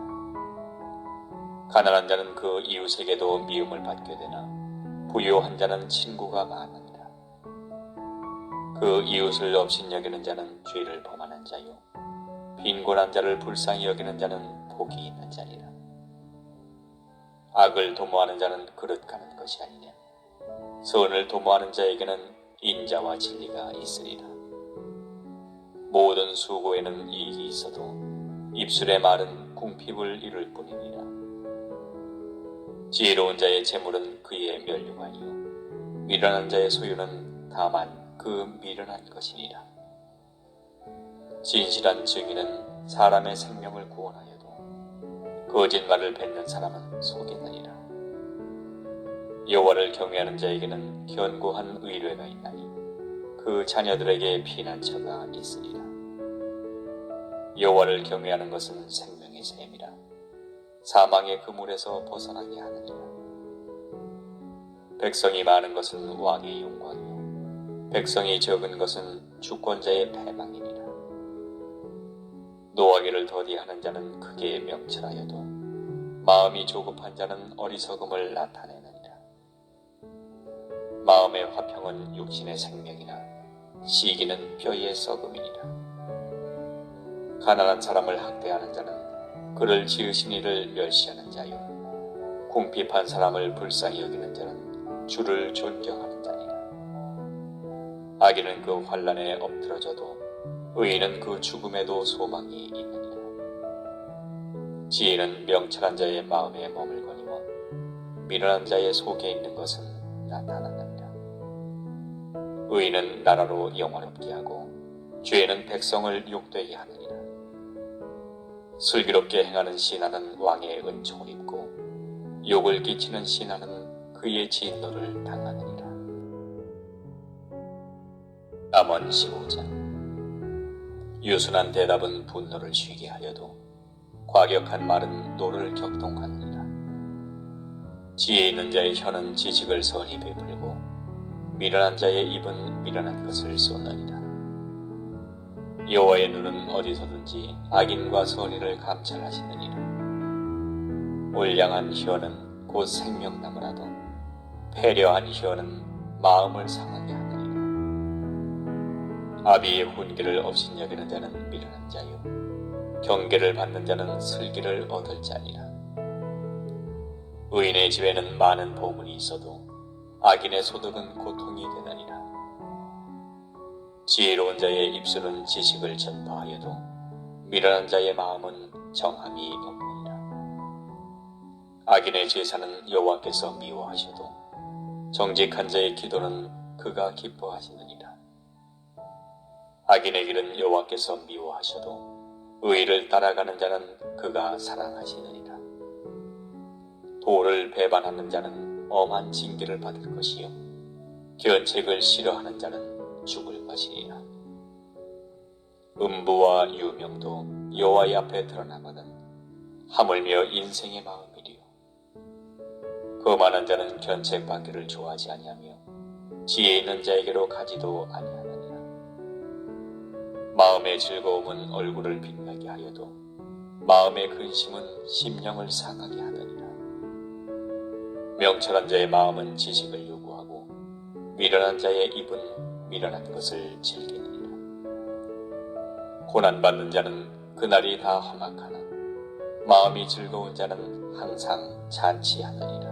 가난한 자는 그 이웃에게도 미움을 받게 되나 부유한 자는 친구가 많으니라. 그 이웃을 업신여기는 자는 죄를 범하는 자요 빈곤한 자를 불쌍히 여기는 자는 복이 있는 자리라. 악을 도모하는 자는 그릇 가는 것이 아니냐 선을 도모하는 자에게는 인자와 진리가 있으리라. 모든 수고에는 이익이 있어도 입술의 말은 궁핍을 이룰 뿐이니라. 지혜로운 자의 재물은 그의 면류관이요 미련한 자의 소유는 다만 그 미련한 것이니라. 진실한 증인은 사람의 생명을 구원하여도 거짓말을 뱉는 사람은 속이느니라. 여호와를 경외하는 자에게는 견고한 의뢰가 있나니 그 자녀들에게 피난처가 있으리라. 여호와를 경외하는 것은 생명의 샘이라. 사망의 그물에서 벗어나게 하느니라. 백성이 많은 것은 왕의 영광이요 백성이 적은 것은 주권자의 패망이니라. 노하기를 더디하는 자는 크게 명철하여도 마음이 조급한 자는 어리석음을 나타내느니라. 마음의 화평은 육신의 생명이나 시기는 뼈의 썩음이니라. 가난한 사람을 학대하는 자는 그를 지으신 이를 멸시하는 자요 궁핍한 사람을 불쌍히 여기는 자는 주를 존경하는 자니라. 악인은 그 환난에 엎드러져도 의인은 그 죽음에도 소망이 있느니라. 지혜는 명철한 자의 마음에 머물거니와 미련한 자의 속에 있는 것은 나타나느니라. 의인은 나라로 영원롭게 하고 죄는 백성을 욕되게 하느니라. 슬기롭게 행하는 신하는 왕의 은총을 입고 욕을 끼치는 신하는 그의 진노를 당하느니라. 잠언 15장. 유순한 대답은 분노를 쉬게 하려도 과격한 말은 노를 격동하느니라. 지혜 있는 자의 혀는 지식을 선히 베풀고 미련한 자의 입은 미련한 것을 쏟느니라. 여호와의 눈은 어디서든지 악인과 선의를 감찰하시느니라. 올량한 혀는 곧 생명나무라도 패려한 혀는 마음을 상하게 하느니라. 아비의 훈계를 업신여기는 자는 미련한 자요 경계를 받는 자는 슬기를 얻을 자니라. 의인의 집에는 많은 보물이 있어도 악인의 소득은 고통이 되느니라. 지혜로운 자의 입술은 지식을 전파하여도 미련한 자의 마음은 정함이 없느니라. 악인의 제사는 여호와께서 미워하셔도 정직한 자의 기도는 그가 기뻐하시느니라. 악인의 길은 여호와께서 미워하셔도 의를 따라가는 자는 그가 사랑하시느니라. 도를 배반하는 자는 엄한 징계를 받을 것이요 견책을 싫어하는 자는 죽을 것이니라. 음부와 유명도 여호와의 앞에 드러나거든 하물며 인생의 마음이리요. 거만한 자는 견책받기를 좋아하지 아니하며 지혜 있는 자에게로 가지도 아니하느니라. 마음의 즐거움은 얼굴을 빛나게 하여도 마음의 근심은 심령을 상하게 하느니라. 명철한 자의 마음은 지식을 요구하고 미련한 자의 입은 미련한 것을 즐기느니라. 고난받는 자는 그날이 다 험악하나 마음이 즐거운 자는 항상 잔치하느니라.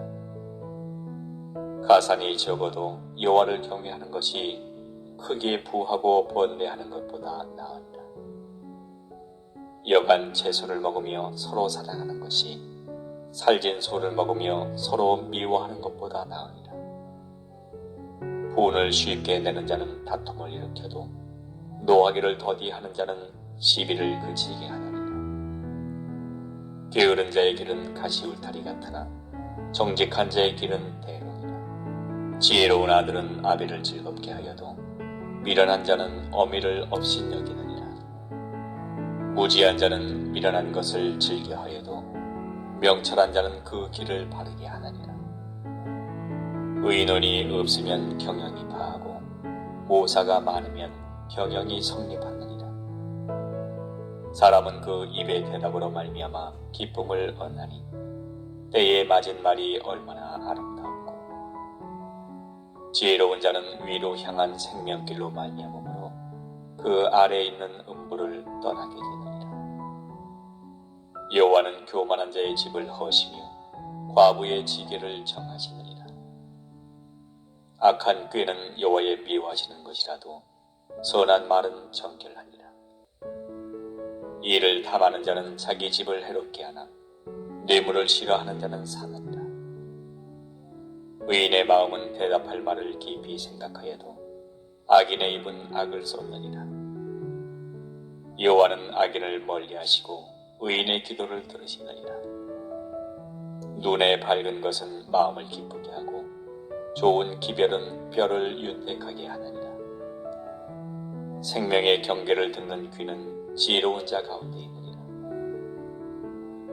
가산이 적어도 여호와를 경외하는 것이 크게 부하고 번뇌하는 것보다 나으니라. 여간 채소를 먹으며 서로 사랑하는 것이 살진 소를 먹으며 서로 미워하는 것보다 나으니라. 분을 쉽게 내는 자는 다툼을 일으켜도 노하기를 더디하는 자는 시비를 그치게 하느니라. 게으른 자의 길은 가시울타리 같으나 정직한 자의 길은 대로니라. 지혜로운 아들은 아비를 즐겁게 하여도 미련한 자는 어미를 업신여기느니라. 무지한 자는 미련한 것을 즐겨하여도 명철한 자는 그 길을 바르게 하느니라. 의논이 없으면 경영이 파하고 모사가 많으면 경영이 성립하느니라. 사람은 그 입의 대답으로 말미암아 기쁨을 얻나니 때에 맞은 말이 얼마나 아름다웠고, 지혜로운 자는 위로 향한 생명길로 말미암으므로 그 아래에 있는 음부를 떠나게 되느니라. 여호와는 교만한 자의 집을 허시며 과부의 지게를 정하시느니라. 악한 꾀는 여호와의 미워하시는 것이라도 선한 말은 정결하니라. 이를 탐하는 자는 자기 집을 해롭게 하나 뇌물을 싫어하는 자는 사느니라. 의인의 마음은 대답할 말을 깊이 생각하여도 악인의 입은 악을 쏟느니라. 여호와는 악인을 멀리하시고 의인의 기도를 들으시느니라. 눈에 밝은 것은 마음을 기쁘게 하고 좋은 기별은 뼈를 윤택하게 하느니라. 생명의 경계를 듣는 귀는 지혜로운 자 가운데 있느니라.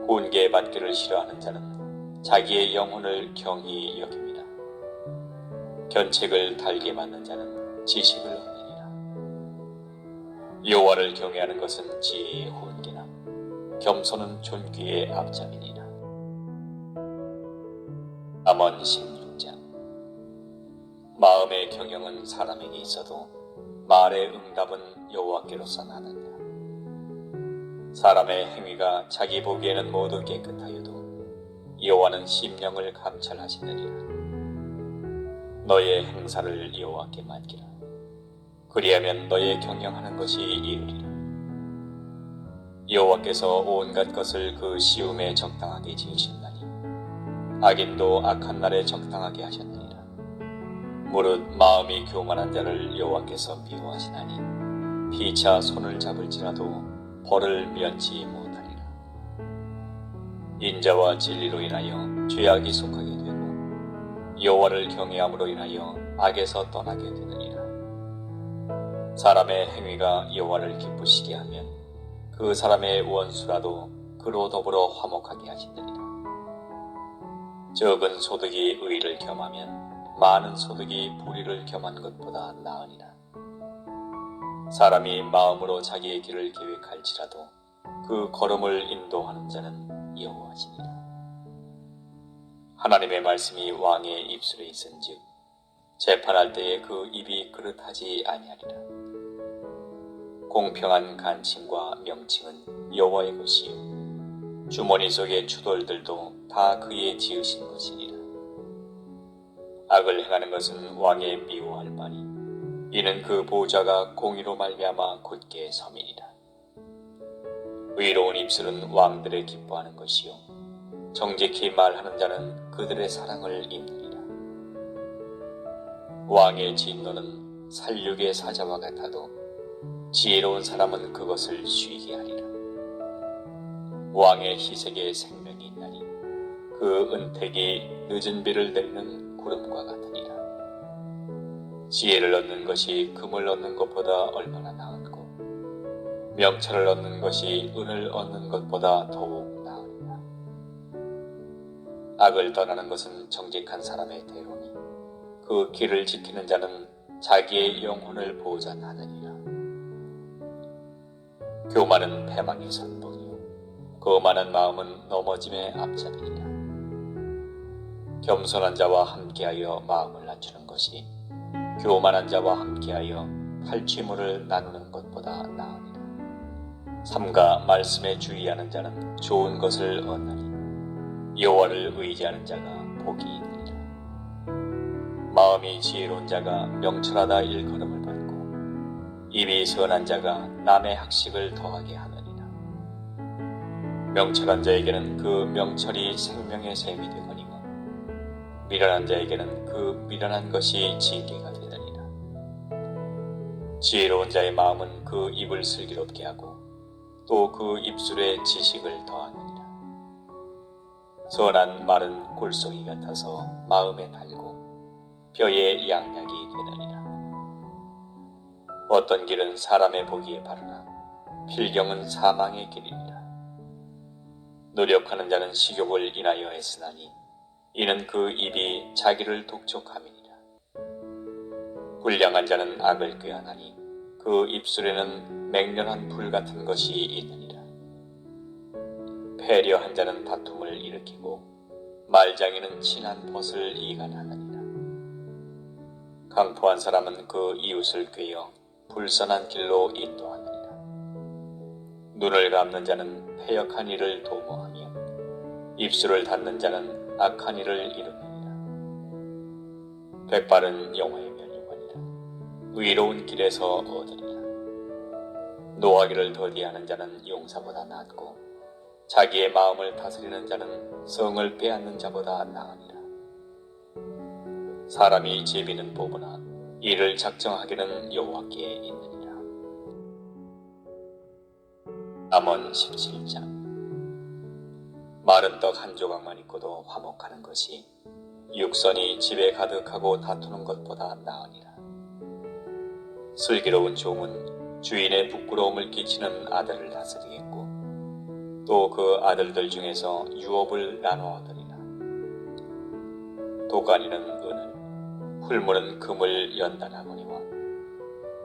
훈계 받기를 싫어하는 자는 자기의 영혼을 경히 여깁니다. 견책을 달게 맞는 자는 지식을 얻느니라. 여호와를 경외하는 것은 지혜의 훈계나 겸손은 존귀의 앞잡이니라. 잠언 16장. 마음의 경영은 사람에게 있어도 말의 응답은 여호와께로서 나느니라. 사람의 행위가 자기 보기에는 모두 깨끗하여도 여호와는 심령을 감찰하시느니라. 너의 행사를 여호와께 맡기라. 그리하면 너의 경영하는 것이 이르리라. 여호와께서 온갖 것을 그 시움에 적당하게 지으셨나니 악인도 악한 날에 적당하게 하셨느니라. 무릇 마음이 교만한 자를 여호와께서 미워하시나니 피차 손을 잡을지라도 벌을 면치 못하리라. 인자와 진리로 인하여 죄악이 속하게 되고 여호와를 경외함으로 인하여 악에서 떠나게 되느니라. 사람의 행위가 여호와를 기쁘시게 하면 그 사람의 원수라도 그로 더불어 화목하게 하시느니라. 적은 소득이 의를 겸하면 많은 소득이 불의를 겸한 것보다 나으니라. 사람이 마음으로 자기의 길을 계획할지라도 그 걸음을 인도하는 자는 여호와시니라. 하나님의 말씀이 왕의 입술에 있은즉 재판할 때에 그 입이 그릇하지 아니하리라. 공평한 간칭과 명칭은 여호와의 것이요 주머니 속의 추돌들도 다 그의 지으신 것이니라. 악을 행하는 것은 왕의 미워할 바니 이는 그 보좌가 공의로 말미암아 굳게 섬이니라. 의로운 입술은 왕들의 기뻐하는 것이요 정직히 말하는 자는 그들의 사랑을 입느니라. 왕의 진노는 살육의 사자와 같아도 지혜로운 사람은 그것을 쉬게 하리라. 왕의 희색에 생명이 있나니 그 은택이 늦은 비를 내리는 구름과 같으니라. 지혜를 얻는 것이 금을 얻는 것보다 얼마나 나은고 명철을 얻는 것이 은을 얻는 것보다 더욱 나으리라. 악을 떠나는 것은 정직한 사람의 대로니 그 길을 지키는 자는 자기의 영혼을 보전하느니라. 교만은 패망의 선봉이요 거만한 마음은 넘어짐의 앞잡이니라. 겸손한 자와 함께하여 마음을 낮추는 것이 교만한 자와 함께하여 탈취물을 나누는 것보다 나으니라. 삼가 말씀에 주의하는 자는 좋은 것을 얻나니 여호와를 의지하는 자가 복이 있느니라. 마음이 지혜로운 자가 명철하다 일컬음을 받고 입이 선한 자가 남의 학식을 더하게 하느니라. 명철한 자에게는 그 명철이 생명의 샘이 되거니와 미련한 자에게는 그 미련한 것이 징계가 되느니라. 지혜로운 자의 마음은 그 입을 슬기롭게 하고 또 그 입술에 지식을 더하느니라. 선한 말은 골송이 같아서 마음에 달고 뼈에 양약이 되느니라. 어떤 길은 사람의 보기에 바르나 필경은 사망의 길이니라. 노력하는 자는 식욕을 인하여 애쓰나니 이는 그 입이 자기를 독촉함이니라. 불량한 자는 악을 꾀하나니 그 입술에는 맹렬한 불 같은 것이 있느니라. 패려한 자는 다툼을 일으키고 말장이는 친한 벗을 이간하느니라. 강포한 사람은 그 이웃을 꾀어 불선한 길로 인도하느니라. 눈을 감는 자는 패역한 일을 도모하며 입술을 닫는 자는 악한 일을 이루느니라. 백발은 영화의 면류관이라. 의로운 길에서 얻으리라. 노하기를 더디하는 자는 용사보다 낫고 자기의 마음을 다스리는 자는 성을 빼앗는 자보다 나으니라. 사람이 제비는 보거나 이를 작정하기는 여호와께 있느니라. 잠언 17장. 마른 떡 한 조각만 있고도 화목하는 것이 육선이 집에 가득하고 다투는 것보다 나으니라. 슬기로운 종은 주인의 부끄러움을 끼치는 아들을 다스리겠고 또 그 아들들 중에서 유업을 나눠 얻으리라. 도가니는 은을, 풀무는 금을 연단하거니와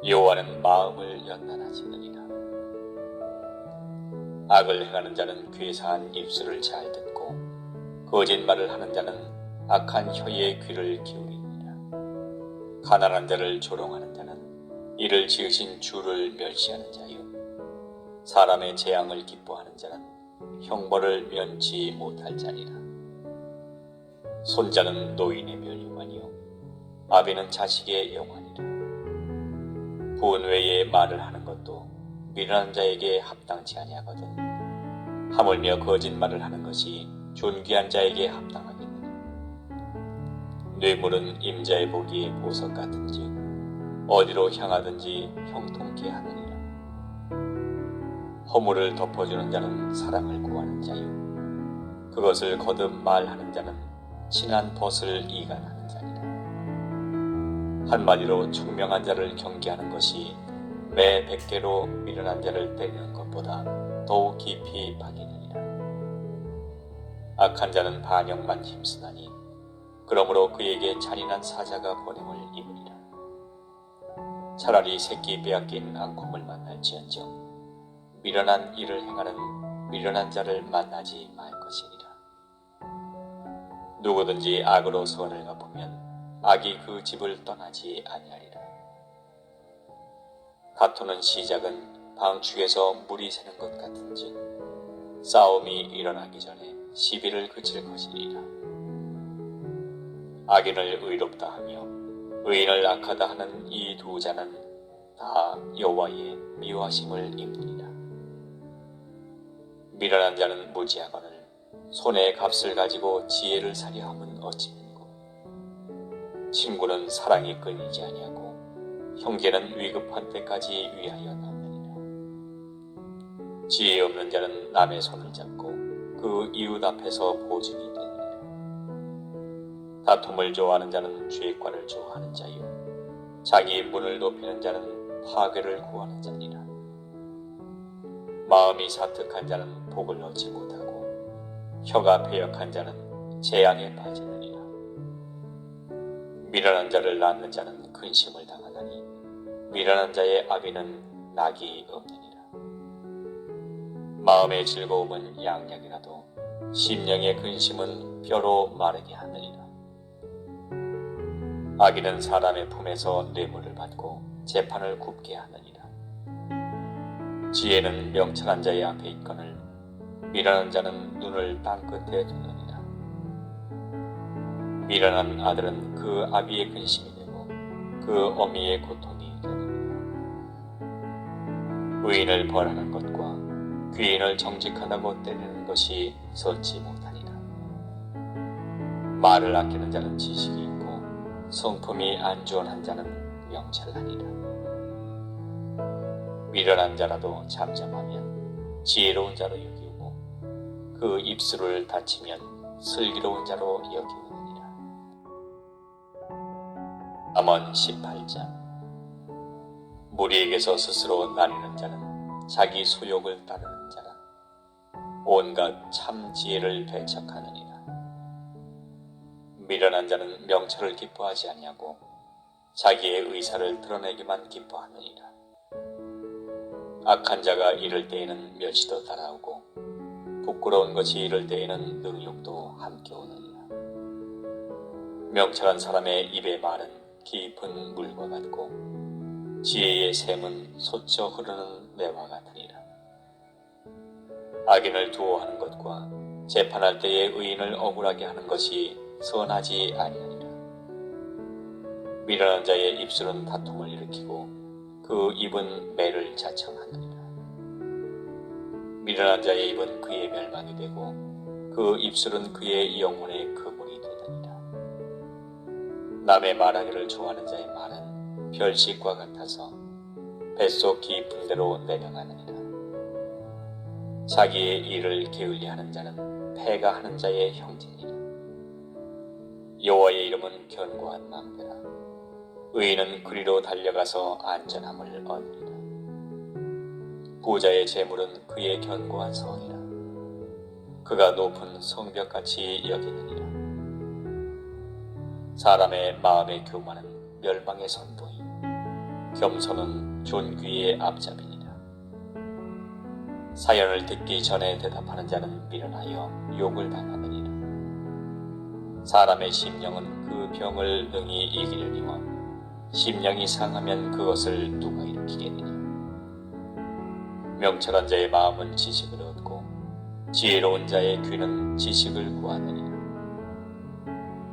여호와는 마음을 연단하시느니라. 악을 행하는 자는 괴사한 입술을 잘 듣고 거짓말을 하는 자는 악한 혀에 귀를 기울이니라. 가난한 자를 조롱하는 자는 이를 지으신 주를 멸시하는 자요 사람의 재앙을 기뻐하는 자는 형벌을 면치 못할 자니라. 손자는 노인의 면류관이요 아비는 자식의 영환이라. 분외에 말을 하는 것도 미련한 자에게 합당치 아니하거든 하물며 거짓말을 하는 것이 존귀한 자에게 합당하겠느냐. 뇌물은 임자의 보기에 보석 같은즉 어디로 향하든지 형통케 하느니라. 허물을 덮어주는 자는 사랑을 구하는 자요 그것을 거듭 말하는 자는 친한 벗을 이간하는 자니라. 한마디로 총명한 자를 경계하는 것이 매 100개로 미련한 자를 때리는 것보다 더욱 깊이 박이느니라. 악한 자는 반역만 힘쓰나니 그러므로 그에게 잔인한 사자가 번임을 입으리라. 차라리 새끼 빼앗긴 앙콤을 만날지언정 미련한 일을 행하는 미련한 자를 만나지 말 것이니라. 누구든지 악으로 선을 갚으면 악이 그 집을 떠나지 아니하리라. 다투는 시작은 방축에서 물이 새는 것 같은즉 싸움이 일어나기 전에 시비를 그칠 것이니라. 악인을 의롭다 하며 의인을 악하다 하는 이 두 자는 다 여호와의 미워하심을 입느니라. 미련한 자는 무지하거늘 손에 값을 가지고 지혜를 사려 함은 어찌민고. 친구는 사랑이 끊이지 아니하고 형제는 위급한 때까지 위하여 남느니라. 지혜 없는 자는 남의 손을 잡고 그 이웃 앞에서 보증이 되느니라. 다툼을 좋아하는 자는 죄과를 좋아하는 자요 자기 문을 높이는 자는 파괴를 구하는 자니라. 마음이 사특한 자는 복을 얻지 못하고 혀가 패역한 자는 재앙에 빠지느니라. 미련한 자를 낳는 자는 근심을 당하나니 미련한 자의 아비는 낙이 없느니라. 마음의 즐거움은 양약이라도 심령의 근심은 뼈로 마르게 하느니라. 악인은 사람의 품에서 뇌물을 받고 재판을 굽게 하느니라. 지혜는 명철한 자의 앞에 있거늘 미련한 자는 눈을 땅끝에 두느니라. 미련한 아들은 그 아비의 근심이 되고 그 어미의 고통이 되느니라. 의인을 벌하는 것과 귀인을 정직하다고 때리는 것이 섭지 못하니라. 말을 아끼는 자는 지식이 있고 성품이 안주원한 자는 명철하니라. 미련한 자라도 잠잠하면 지혜로운 자로 여기고 그 입술을 닫히면 슬기로운 자로 여기느니라. 잠언 18장. 무리에게서 스스로 나뉘는 자는 자기 소욕을 따르는 자라. 온갖 참 지혜를 배척하느니라. 미련한 자는 명철을 기뻐하지 아니하고 자기의 의사를 드러내기만 기뻐하느니라. 악한 자가 이를 때에는 멸시도 따라오고 부끄러운 것이 이를 때에는 능욕도 함께 오느니라. 명철한 사람의 입의 말은 깊은 물과 같고 지혜의 샘은 솟쳐 흐르는 매와 같으니라. 악인을 두어하는 것과 재판할 때에 의인을 억울하게 하는 것이 선하지 아니하니라. 미련한 자의 입술은 다툼을 일으키고 그 입은 매를 자청하느니라. 미련한 자의 입은 그의 멸망이 되고 그 입술은 그의 영혼의 그물이 되느니라. 남의 말하기를 좋아하는 자의 말은 별식과 같아서 뱃속 깊은 데로 내려가느니라. 자기의 일을 게을리하는 자는 패가 하는 자의 형제니라. 여호와의 이름은 견고한 망대라. 의인은 그리로 달려가서 안전함을 얻으리라. 부자의 재물은 그의 견고한 성이라. 그가 높은 성벽같이 여기느니라. 사람의 마음의 교만은 멸망의 선도이, 겸손은 존귀의 앞잡이니라. 사연을 듣기 전에 대답하는 자는 미련하여 욕을 당하느니라. 사람의 심령은 그 병을 능히 이기려니와 심령이 상하면 그것을 누가 일으키겠느냐. 명철한 자의 마음은 지식을 얻고 지혜로운 자의 귀는 지식을 구하느니라.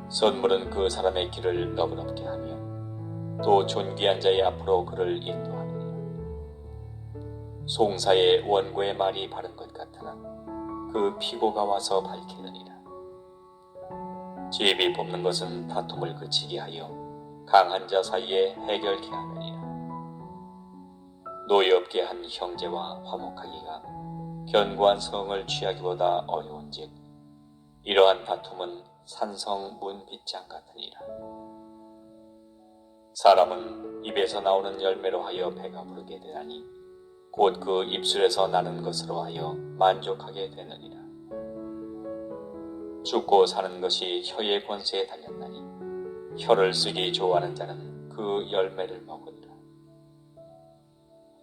선물은 그 사람의 길을 너그럽게 하며 또 존귀한 자의 앞으로 그를 인도하느니라. 송사의 원고의 말이 바른 것 같으나 그 피고가 와서 밝히느니라. 제비 뽑는 것은 다툼을 그치게 하여 강한 자 사이에 해결케 하느니라. 노엽게 한 형제와 화목하기가 견고한 성을 취하기보다 어려운즉 이러한 다툼은 산성 문빗장 같으니라. 사람은 입에서 나오는 열매로 하여 배가 부르게 되나니 곧 그 입술에서 나는 것으로 하여 만족하게 되느니라. 죽고 사는 것이 혀의 권세에 달렸나니 혀를 쓰기 좋아하는 자는 그 열매를 먹으리라.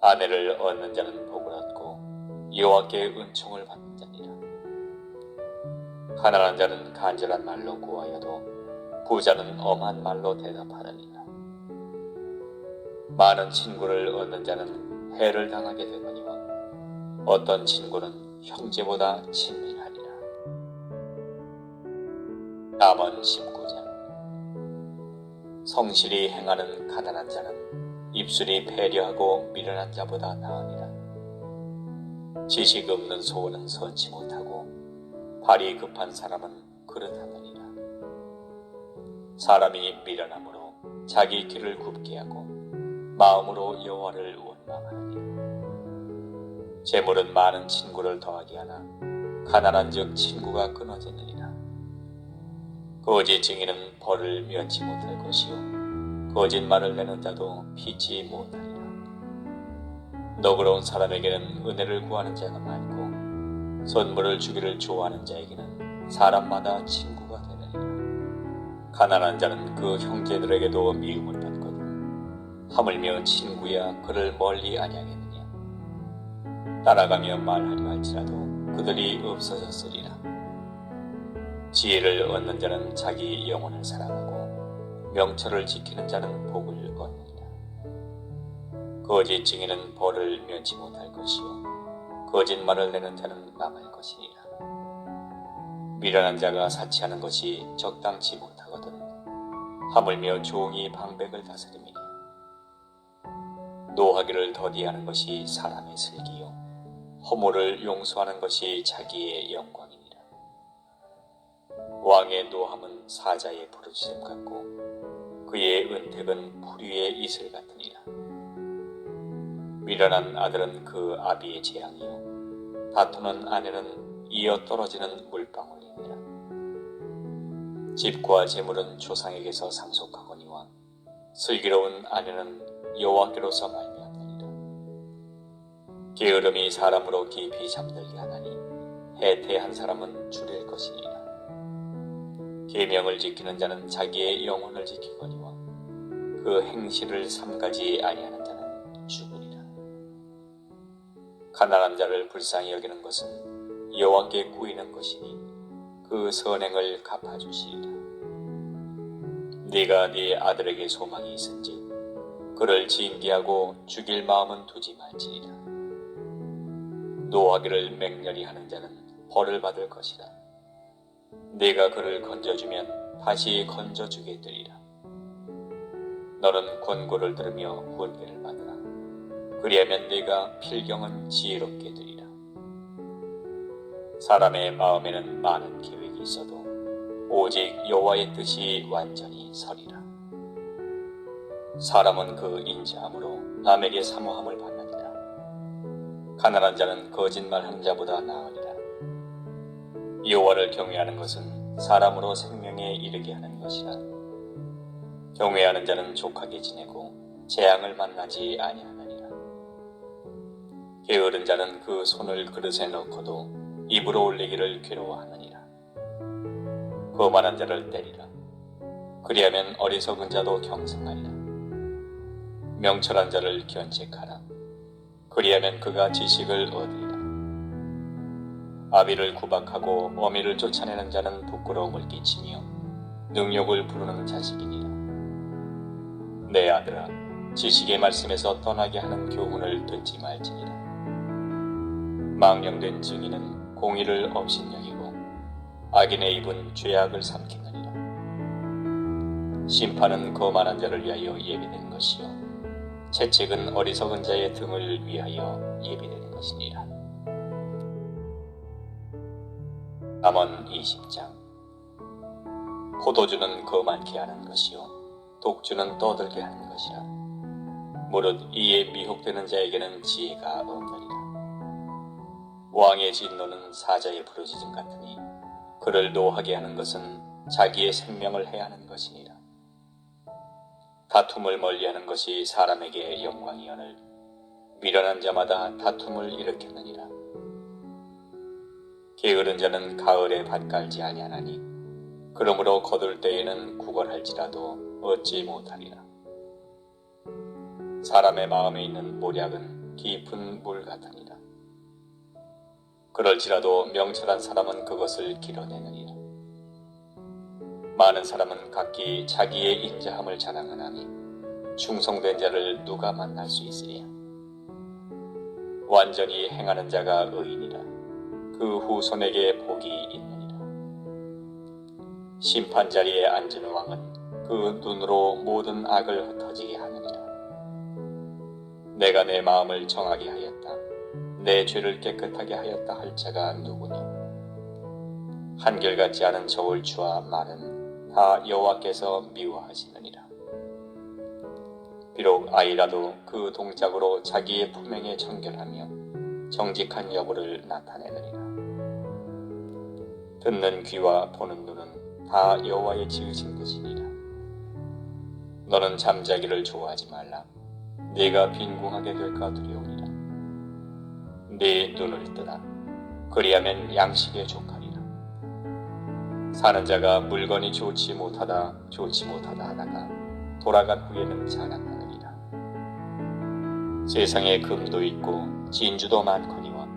아내를 얻는 자는 복을 얻고 여호와께 은총을 받는 자니라. 가난한 자는 간절한 말로 구하여도 부자는 엄한 말로 대답하느니라. 많은 친구를 얻는 자는 해를 당하게 되거니와 어떤 친구는 형제보다 친밀하니라. 잠언 19장. 성실히 행하는 가난한 자는 입술이 배려하고 미련한 자보다 나으니라. 지식 없는 소원은 선치 못하고 발이 급한 사람은 그릇하느니라. 사람이 미련함으로 자기 길을 굽게 하고 마음으로 여호와를 원망하느니라. 재물은 많은 친구를 더하게 하나 가난한즉 친구가 끊어지느니라. 거짓 증인은 벌을 면치 못할 것이요 거짓말을 내는 자도 피치 못하리라. 너그러운 사람에게는 은혜를 구하는 자가 많고 선물을 주기를 좋아하는 자에게는 사람마다 친구가 되느니라. 가난한 자는 그 형제들에게도 미움을 받거든 하물며 친구야 그를 멀리 아니하겠느냐. 따라가며 말하려 할지라도 그들이 없어졌으리라. 지혜를 얻는 자는 자기 영혼을 사랑하고 명철을 지키는 자는 복을 얻느니라. 거짓 증인은 벌을 면치 못할 것이요 거짓말을 내는 자는 망할 것이니라. 미련한 자가 사치하는 것이 적당치 못하거든 하물며 종이 방백을 다스림이니 노하기를 더디하는 것이 사람의 슬기요 허물을 용서하는 것이 자기의 영광이니라. 왕의 노함은 사자의 부르짖음 같고 그의 은택은 풀위의 이슬 같으니라. 미련한 아들은 그 아비의 재앙이요 다투는 아내는 이어 떨어지는 물방울이니라. 집과 재물은 조상에게서 상속하거니와 슬기로운 아내는 여호와께로서 말미암느니라. 게으름이 사람으로 깊이 잠들게 하나니 해태한 사람은 줄일 것이니라. 계명을 지키는 자는 자기의 영혼을 지키거니와 그 행실을 삼가지 아니하는 자는 죽으리라. 가난한 자를 불쌍히 여기는 것은 여호와께 구이는 것이니 그 선행을 갚아주시리라. 네가 네 아들에게 소망이 있은즉 그를 징계하고 죽일 마음은 두지 말지니라. 노하기를 맹렬히 하는 자는 벌을 받을 것이라. 네가 그를 건져주면 다시 건져주게 되리라. 너는 권고를 들으며 훈계를 받으라. 그리하면 네가 필경은 지혜롭게 되리라. 사람의 마음에는 많은 계획이 있어도 오직 여호와의 뜻이 완전히 서리라. 사람은 그 인자함으로 남에게 사모함을 받느니라. 가난한 자는 거짓말하는 자보다 나으니라. 여호와를 경외하는 것은 사람으로 생명에 이르게 하는 것이라. 경외하는 자는 족하게 지내고 재앙을 만나지 아니하느니라. 게으른 자는 그 손을 그릇에 넣고도 입으로 올리기를 괴로워하느니라. 거만한 자를 때리라. 그리하면 어리석은 자도 경성하리라. 명철한 자를 견책하라. 그리하면 그가 지식을 얻으리라. 아비를 구박하고 어미를 쫓아내는 자는 부끄러움을 끼치며 능욕을 부르는 자식이니라. 내 아들아, 지식의 말씀에서 떠나게 하는 교훈을 듣지 말지니라. 망령된 증인은 공의를 업신여기고 악인의 입은 죄악을 삼키느니라. 심판은 거만한 자를 위하여 예비된 것이요 채찍은 어리석은 자의 등을 위하여 예비된 것이니라. 잠언 20장. 포도주는 거만케 하는 것이요 독주는 떠들게 하는 것이라. 무릇 이에 미혹되는 자에게는 지혜가 없느니라. 왕의 진노는 사자의 부르짖음 같으니 그를 노하게 하는 것은 자기의 생명을 해하는 것이니라. 다툼을 멀리하는 것이 사람에게 영광이오늘 미련한 자마다 다툼을 일으켰느니라. 게으른 자는 가을에 밭 갈지 아니하나니 그러므로 거둘 때에는 구걸할지라도 얻지 못하리라. 사람의 마음에 있는 모략은 깊은 물 같으니라. 그럴지라도 명철한 사람은 그것을 길어내느니라. 많은 사람은 각기 자기의 인자함을 자랑하나니 충성된 자를 누가 만날 수 있으랴. 완전히 행하는 자가 의인이라. 그 후손에게 복이 있느니라. 심판자리에 앉은 왕은 그 눈으로 모든 악을 흩어지게 하느니라. 내가 내 마음을 정하게 하였다. 내 죄를 깨끗하게 하였다 할 자가 누구냐. 한결같지 않은 저울추와 말은 다 여호와께서 미워하시느니라. 비록 아이라도 그 동작으로 자기의 품행에 청결하며 정직한 여부를 나타내느니라. 듣는 귀와 보는 눈은 다 여호와의 지으신 것이니라. 너는 잠자기를 좋아하지 말라. 네가 빈궁하게 될까 두려우니라. 네 눈을 뜨라. 그리하면 양식에 족하리라. 사는 자가 물건이 좋지 못하다 하다가 돌아간 후에는 자랑하느니라. 세상에 금도 있고 진주도 많거니와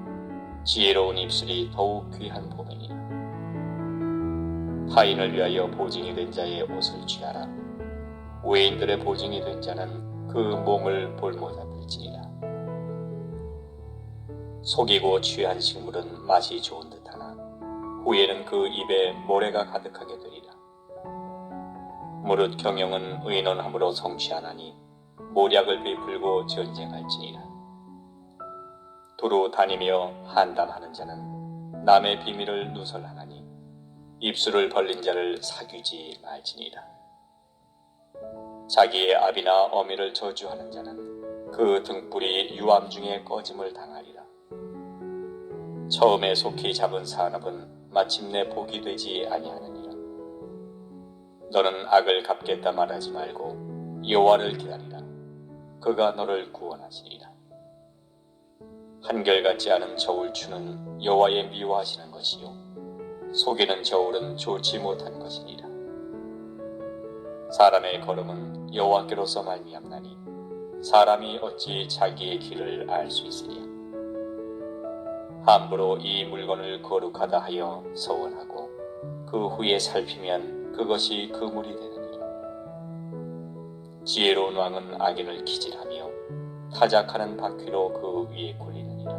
지혜로운 입술이 더욱 귀한 보배니라. 타인을 위하여 보증이 된 자의 옷을 취하라. 외인들의 보증이 된 자는 그 몸을 볼모자 될지니라. 속이고 취한 식물은 맛이 좋은 듯하나 후에는 그 입에 모래가 가득하게 되리라. 무릇 경영은 의논함으로 성취하나니 모략을 베풀고 전쟁할지니라. 두루 다니며 한담하는 자는 남의 비밀을 누설하나니 입술을 벌린 자를 사귀지 말지니라. 자기의 아비나 어미를 저주하는 자는 그 등불이 유암 중에 꺼짐을 당하리라. 처음에 속히 잡은 산업은 마침내 복이 되지 아니하느니라. 너는 악을 갚겠다 말하지 말고 여호와를 기다리라. 그가 너를 구원하시리라. 한결같지 않은 저울추는 여호와의 미워하시는 것이요 속이는 저울은 좋지 못한 것이니라. 사람의 걸음은 여호와께로서 말미암나니 사람이 어찌 자기의 길을 알 수 있으랴. 함부로 이 물건을 거룩하다 하여 서원하고 그 후에 살피면 그것이 그물이 되느니라. 지혜로운 왕은 악인을 기질하며 타작하는 바퀴로 그 위에 굴리느니라.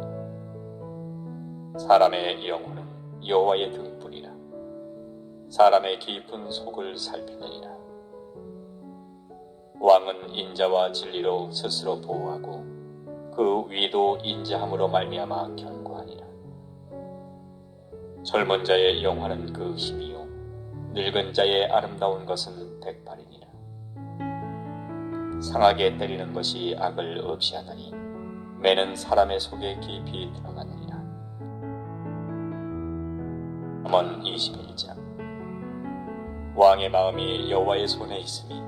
사람의 영혼은 여호와의 등불이라. 사람의 깊은 속을 살피느니라. 왕은 인자와 진리로 스스로 보호하고 그 위도 인자함으로 말미암아 견고하니라. 젊은 자의 영화는 그 힘이요 늙은 자의 아름다운 것은 백발이니라. 상하게 때리는 것이 악을 없이 하더니 매는 사람의 속에 깊이 들어가느니라. 잠언 21장. 왕의 마음이 여호와의 손에 있으니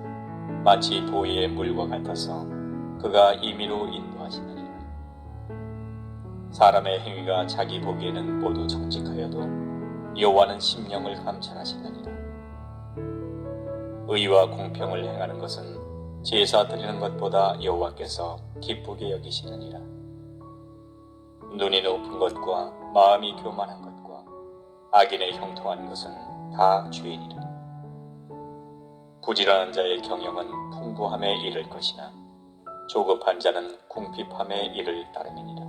마치 보이의 물과 같아서 그가 임의로 인도하시느니라. 사람의 행위가 자기 보기에는 모두 정직하여도 여호와는 심령을 감찰하시느니라. 의와 공평을 행하는 것은 제사 드리는 것보다 여호와께서 기쁘게 여기시느니라. 눈이 높은 것과 마음이 교만한 것과 악인의 형통한 것은 다 죄이니라. 부지런한 자의 경영은 풍부함에 이를 것이나 조급한 자는 궁핍함에 이를 따름이니라.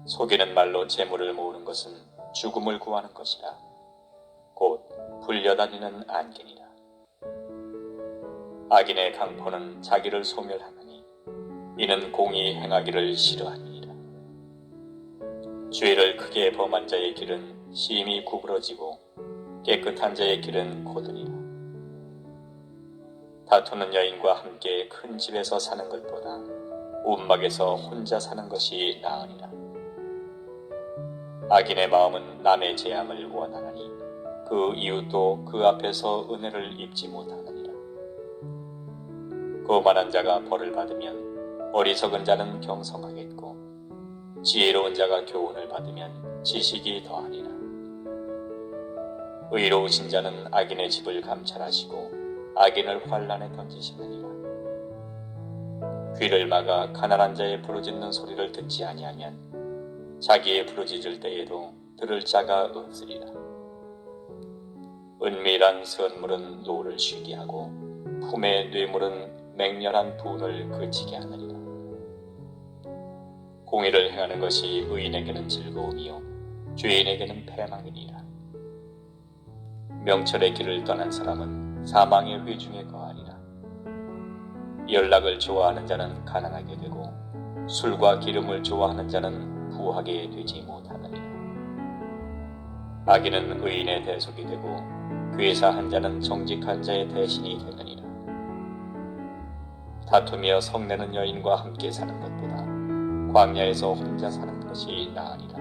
속이는 말로 재물을 모으는 것은 죽음을 구하는 것이라. 곧 불려다니는 안개니라. 악인의 강포는 자기를 소멸하느니 이는 공의 행하기를 싫어하니라. 죄를 크게 범한 자의 길은 심히 구부러지고 깨끗한 자의 길은 고드니라. 다투는 여인과 함께 큰 집에서 사는 것보다 움막에서 혼자 사는 것이 나으니라. 악인의 마음은 남의 재앙을 원하나니 그 이웃도 그 앞에서 은혜를 입지 못하느니라. 거만한 자가 벌을 받으면 어리석은 자는 경성하겠고 지혜로운 자가 교훈을 받으면 지식이 더하니라. 의로우신 자는 악인의 집을 감찰하시고 악인을 환란에 던지시느니라. 귀를 막아 가난한 자의 부르짖는 소리를 듣지 아니하면 자기의 부르짖을 때에도 들을 자가 없으리라. 은밀한 선물은 노를 쉬게 하고 품의 뇌물은 맹렬한 분을 그치게 하느니라. 공의를 행하는 것이 의인에게는 즐거움이요 죄인에게는 패망이니라. 명철의 길을 떠난 사람은 사망의 회중에 거하리라. 연락을 좋아하는 자는 가난하게 되고 술과 기름을 좋아하는 자는 부하게 되지 못하느니라. 악인은 의인의 대속이 되고 괴사한 자는 정직한 자의 대신이 되느니라. 다투며 성내는 여인과 함께 사는 것보다 광야에서 혼자 사는 것이 나으리라.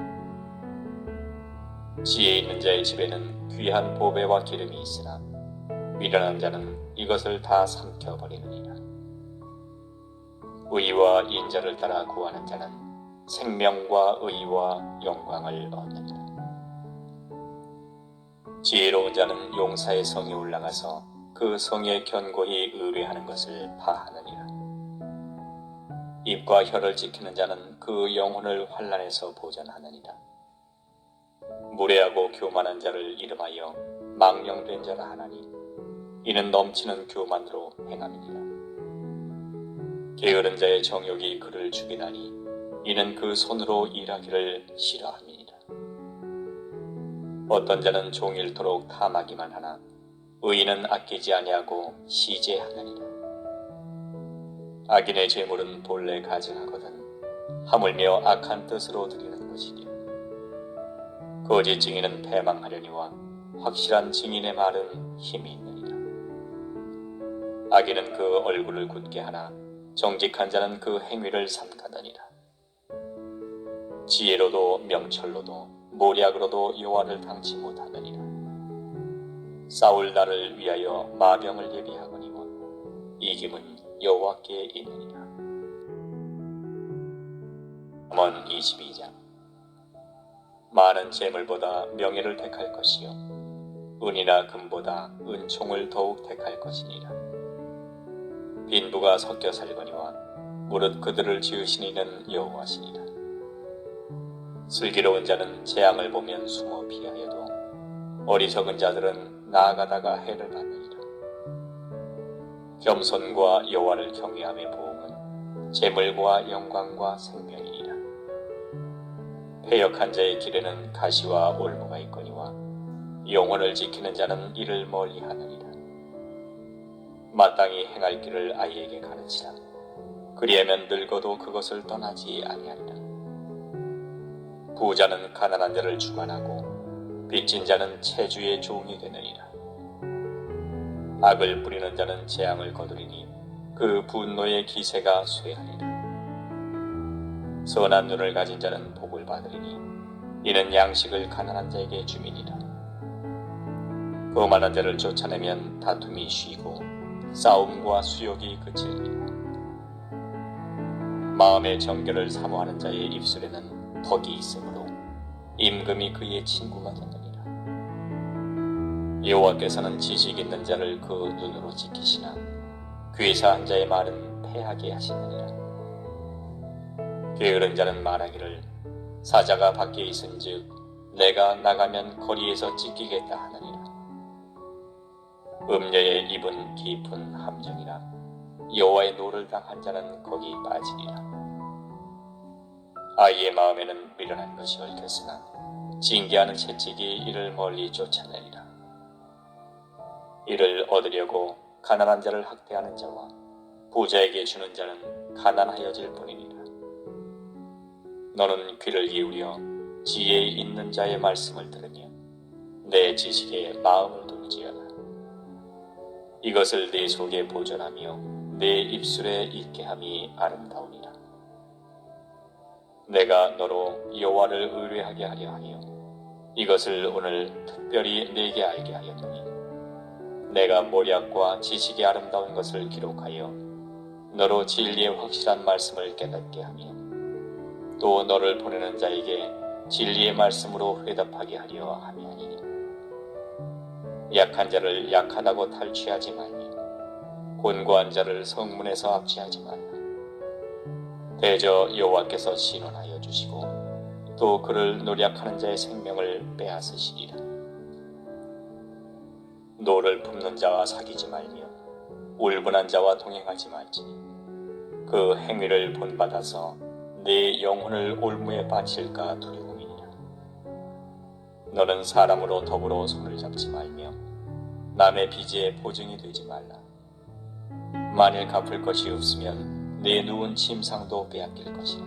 지혜 있는 자의 집에는 귀한 보배와 기름이 있으나 미련한 자는 이것을 다 삼켜버리느니라. 의와 인자를 따라 구하는 자는 생명과 의와 영광을 얻느니라. 지혜로운 자는 용사의 성에 올라가서 그 성에 견고히 의뢰하는 것을 파하느니라. 입과 혀를 지키는 자는 그 영혼을 환난에서 보전하느니라. 무례하고 교만한 자를 이름하여 망령된 자라 하나니 이는 넘치는 교만으로 행함이니라. 게으른 자의 정욕이 그를 죽이나니 이는 그 손으로 일하기를 싫어함이니라. 어떤 자는 종일토록 탐하기만 하나 의인은 아끼지 아니하고 시제하느니라. 악인의 재물은 본래 가증하거든 하물며 악한 뜻으로 드리는 것이니 거짓 증인은 패망하려니와 확실한 증인의 말은 힘이 있느니라. 악인은 그 얼굴을 굳게 하나 정직한 자는 그 행위를 삼가느니라. 지혜로도 명철로도 모략으로도 여호와를 당치 못하느니라. 싸울 날을 위하여 마병을 예비하거니와 이김은 여호와께 있느니라. 잠언 22장. 많은 재물보다 명예를 택할 것이요 은이나 금보다 은총을 더욱 택할 것이니라. 빈부가 섞여 살거니와 무릇 그들을 지으신 이는 여호와시니라. 슬기로운 자는 재앙을 보면 숨어 피하여도 어리석은 자들은 나아가다가 해를 받느니라. 겸손과 여호와를 경외함의 보응은 재물과 영광과 생명이니라. 패역한 자의 길에는 가시와 올무가 있거니와 영혼을 지키는 자는 이를 멀리하느니라. 마땅히 행할 길을 아이에게 가르치라. 그리하면 늙어도 그것을 떠나지 아니하리라. 부자는 가난한 자를 주관하고 빚진 자는 체주의 종이 되느니라. 악을 뿌리는 자는 재앙을 거두리니 그 분노의 기세가 쇠하리라. 선한 눈을 가진 자는 복을 받으리니 이는 양식을 가난한 자에게 주민이라. 거만한 자를 쫓아내면 다툼이 쉬고 싸움과 수욕이 그치리니라. 마음의 정결을 사모하는 자의 입술에는 덕이 있으므로 임금이 그의 친구가 되느니라. 여호와께서는 지식 있는 자를 그 눈으로 지키시나 괴사한 자의 말은 패하게 하시느니라. 게으른 자는 말하기를 사자가 밖에 있은즉 내가 나가면 거리에서 찢기겠다 하느니라. 음녀의 입은 깊은 함정이라 여호와의 노를 당한 자는 거기 빠지리라. 아이의 마음에는 미련한 것이 얽혔으나 징계하는 채찍이 이를 멀리 쫓아내리라. 이를 얻으려고 가난한 자를 학대하는 자와 부자에게 주는 자는 가난하여질 뿐이니라. 너는 귀를 기울여 지혜 있는 자의 말씀을 들으며 내 지식에 마음을 둘지어다. 이것을 네 속에 보존하며 내 입술에 있게 함이 아름다우니라. 내가 너로 여호와를 의뢰하게 하려 하여 이것을 오늘 특별히 내게 알게 하였노니 내가 모략과 지식이 아름다운 것을 기록하여 너로 진리의 확실한 말씀을 깨닫게 하며 또 너를 보내는 자에게 진리의 말씀으로 회답하게 하려 함이니라. 약한 자를 약하다고 탈취하지 말며 곤고한 자를 성문에서 압제하지 말라. 대저 여호와께서 신원하여 주시고 또 그를 노략하는 자의 생명을 빼앗으시리라. 노를 품는 자와 사귀지 말며 울분한 자와 동행하지 말지니 그 행위를 본받아서 네 영혼을 올무에 바칠까 두려움이니라. 너는 사람으로 더불어 손을 잡지 말며 남의 빚에 보증이 되지 말라. 만일 갚을 것이 없으면 내 누운 침상도 빼앗길 것이라.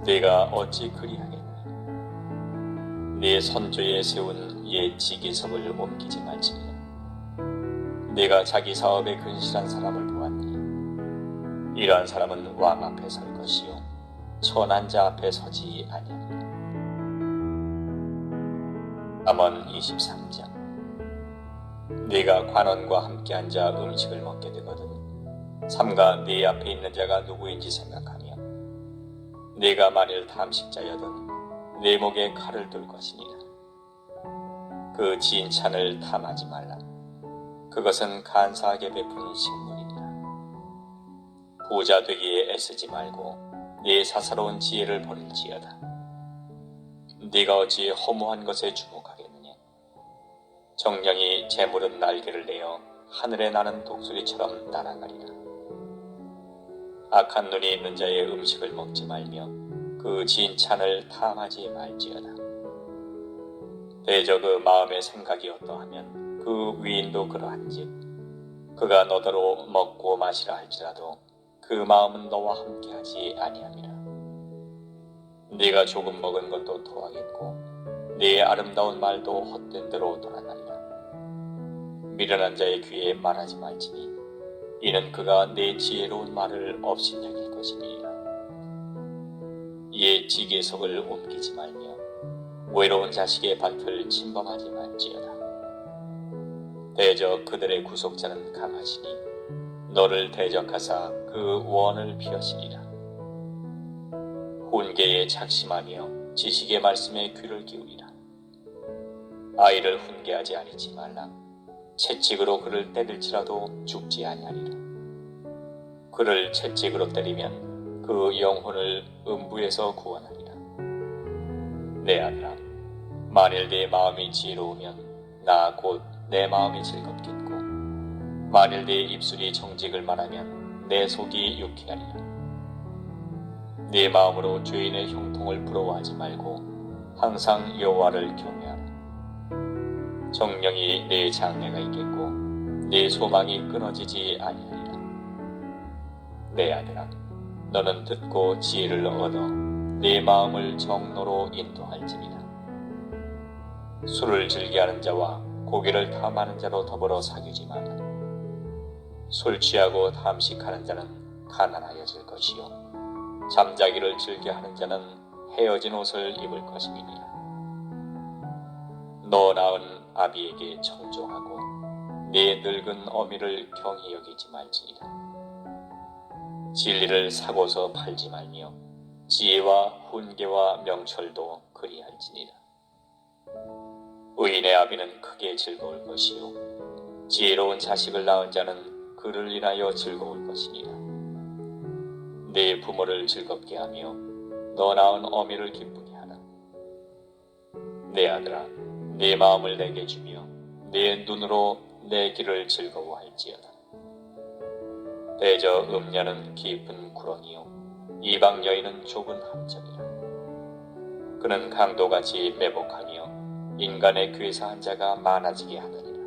네가 어찌 그리하겠느냐. 네 선조에 세운 옛 지기석을 옮기지 말지며 네가 자기 사업에 근실한 사람을 보았느니 이러한 사람은 왕 앞에 설 것이요 천한 자 앞에 서지 아니하리라. 잠언 23장. 네가 관원과 함께 앉아 음식을 먹게 되거든 삼가 네 앞에 있는 자가 누구인지 생각하며 네가 만일 탐식자여든 내 목에 칼을 둘 것이니라. 그 진 찬을 탐하지 말라. 그것은 간사하게 베푼 식물이니라. 부자 되기에 애쓰지 말고 네 사사로운 지혜를 버릴지어다. 네가 어찌 허무한 것에 주목하겠느냐. 정령이 재물은 날개를 내어 하늘에 나는 독수리처럼 날아가리라. 악한 눈이 있는 자의 음식을 먹지 말며 그 진 찬을 탐하지 말지어다. 대저 그 마음의 생각이 어떠하면 그 위인도 그러한즉 그가 너더러 먹고 마시라 할지라도 그 마음은 너와 함께하지 아니함이라. 네가 조금 먹은 것도 토하겠고 네 아름다운 말도 헛된 대로 돌아가리라. 미련한 자의 귀에 말하지 말지니 이는 그가 네 지혜로운 말을 업신여길 것임이니라. 이에 지계석을 옮기지 말며 외로운 자식의 밭을 침범하지 말지어다. 대저 그들의 구속자는 강하시니 너를 대적하사 그 원을 피하시리라. 훈계에 작심하며 지식의 말씀에 귀를 기울이라. 아이를 훈계하지 아니지 말라. 채찍으로 그를 때릴지라도 죽지 아니하리라. 그를 채찍으로 때리면 그 영혼을 음부에서 구원하리라. 내 아들아, 만일 네 마음이 지혜로우면 나 곧 내 마음이 즐겁겠고 만일 네 입술이 정직을 말하면 내 속이 유쾌하리라. 네 마음으로 죄인의 형통을 부러워하지 말고 항상 여호와를 경외하라. 정령이 네 장래가 있겠고 네 소망이 끊어지지 아니하리라. 내 아들아, 너는 듣고 지혜를 얻어 네 마음을 정로로 인도할지니라. 술을 즐겨하는 자와 고기를 탐하는 자로 더불어 사귀지 마라. 술 취하고 탐식하는 자는 가난하여질 것이요 잠자기를 즐겨하는 자는 헤어진 옷을 입을 것임이니라. 너 낳은 아비에게 청종하고 네 늙은 어미를 경히 여기지 말지니라. 진리를 사고서 팔지 말며 지혜와 훈계와 명철도 그리할지니라. 의인의 아비는 크게 즐거울 것이요 지혜로운 자식을 낳은 자는 그를 인하여 즐거울 것이니라. 네 부모를 즐겁게 하며 너 낳은 어미를 기쁘게 하라. 내 아들아, 네 마음을 내게 주며 네 눈으로 내 길을 즐거워할지어다. 대저 음녀는 깊은 구렁이요 이방 여인은 좁은 함정이라. 그는 강도같이 매복하며 인간의 괴사한 자가 많아지게 하느니라.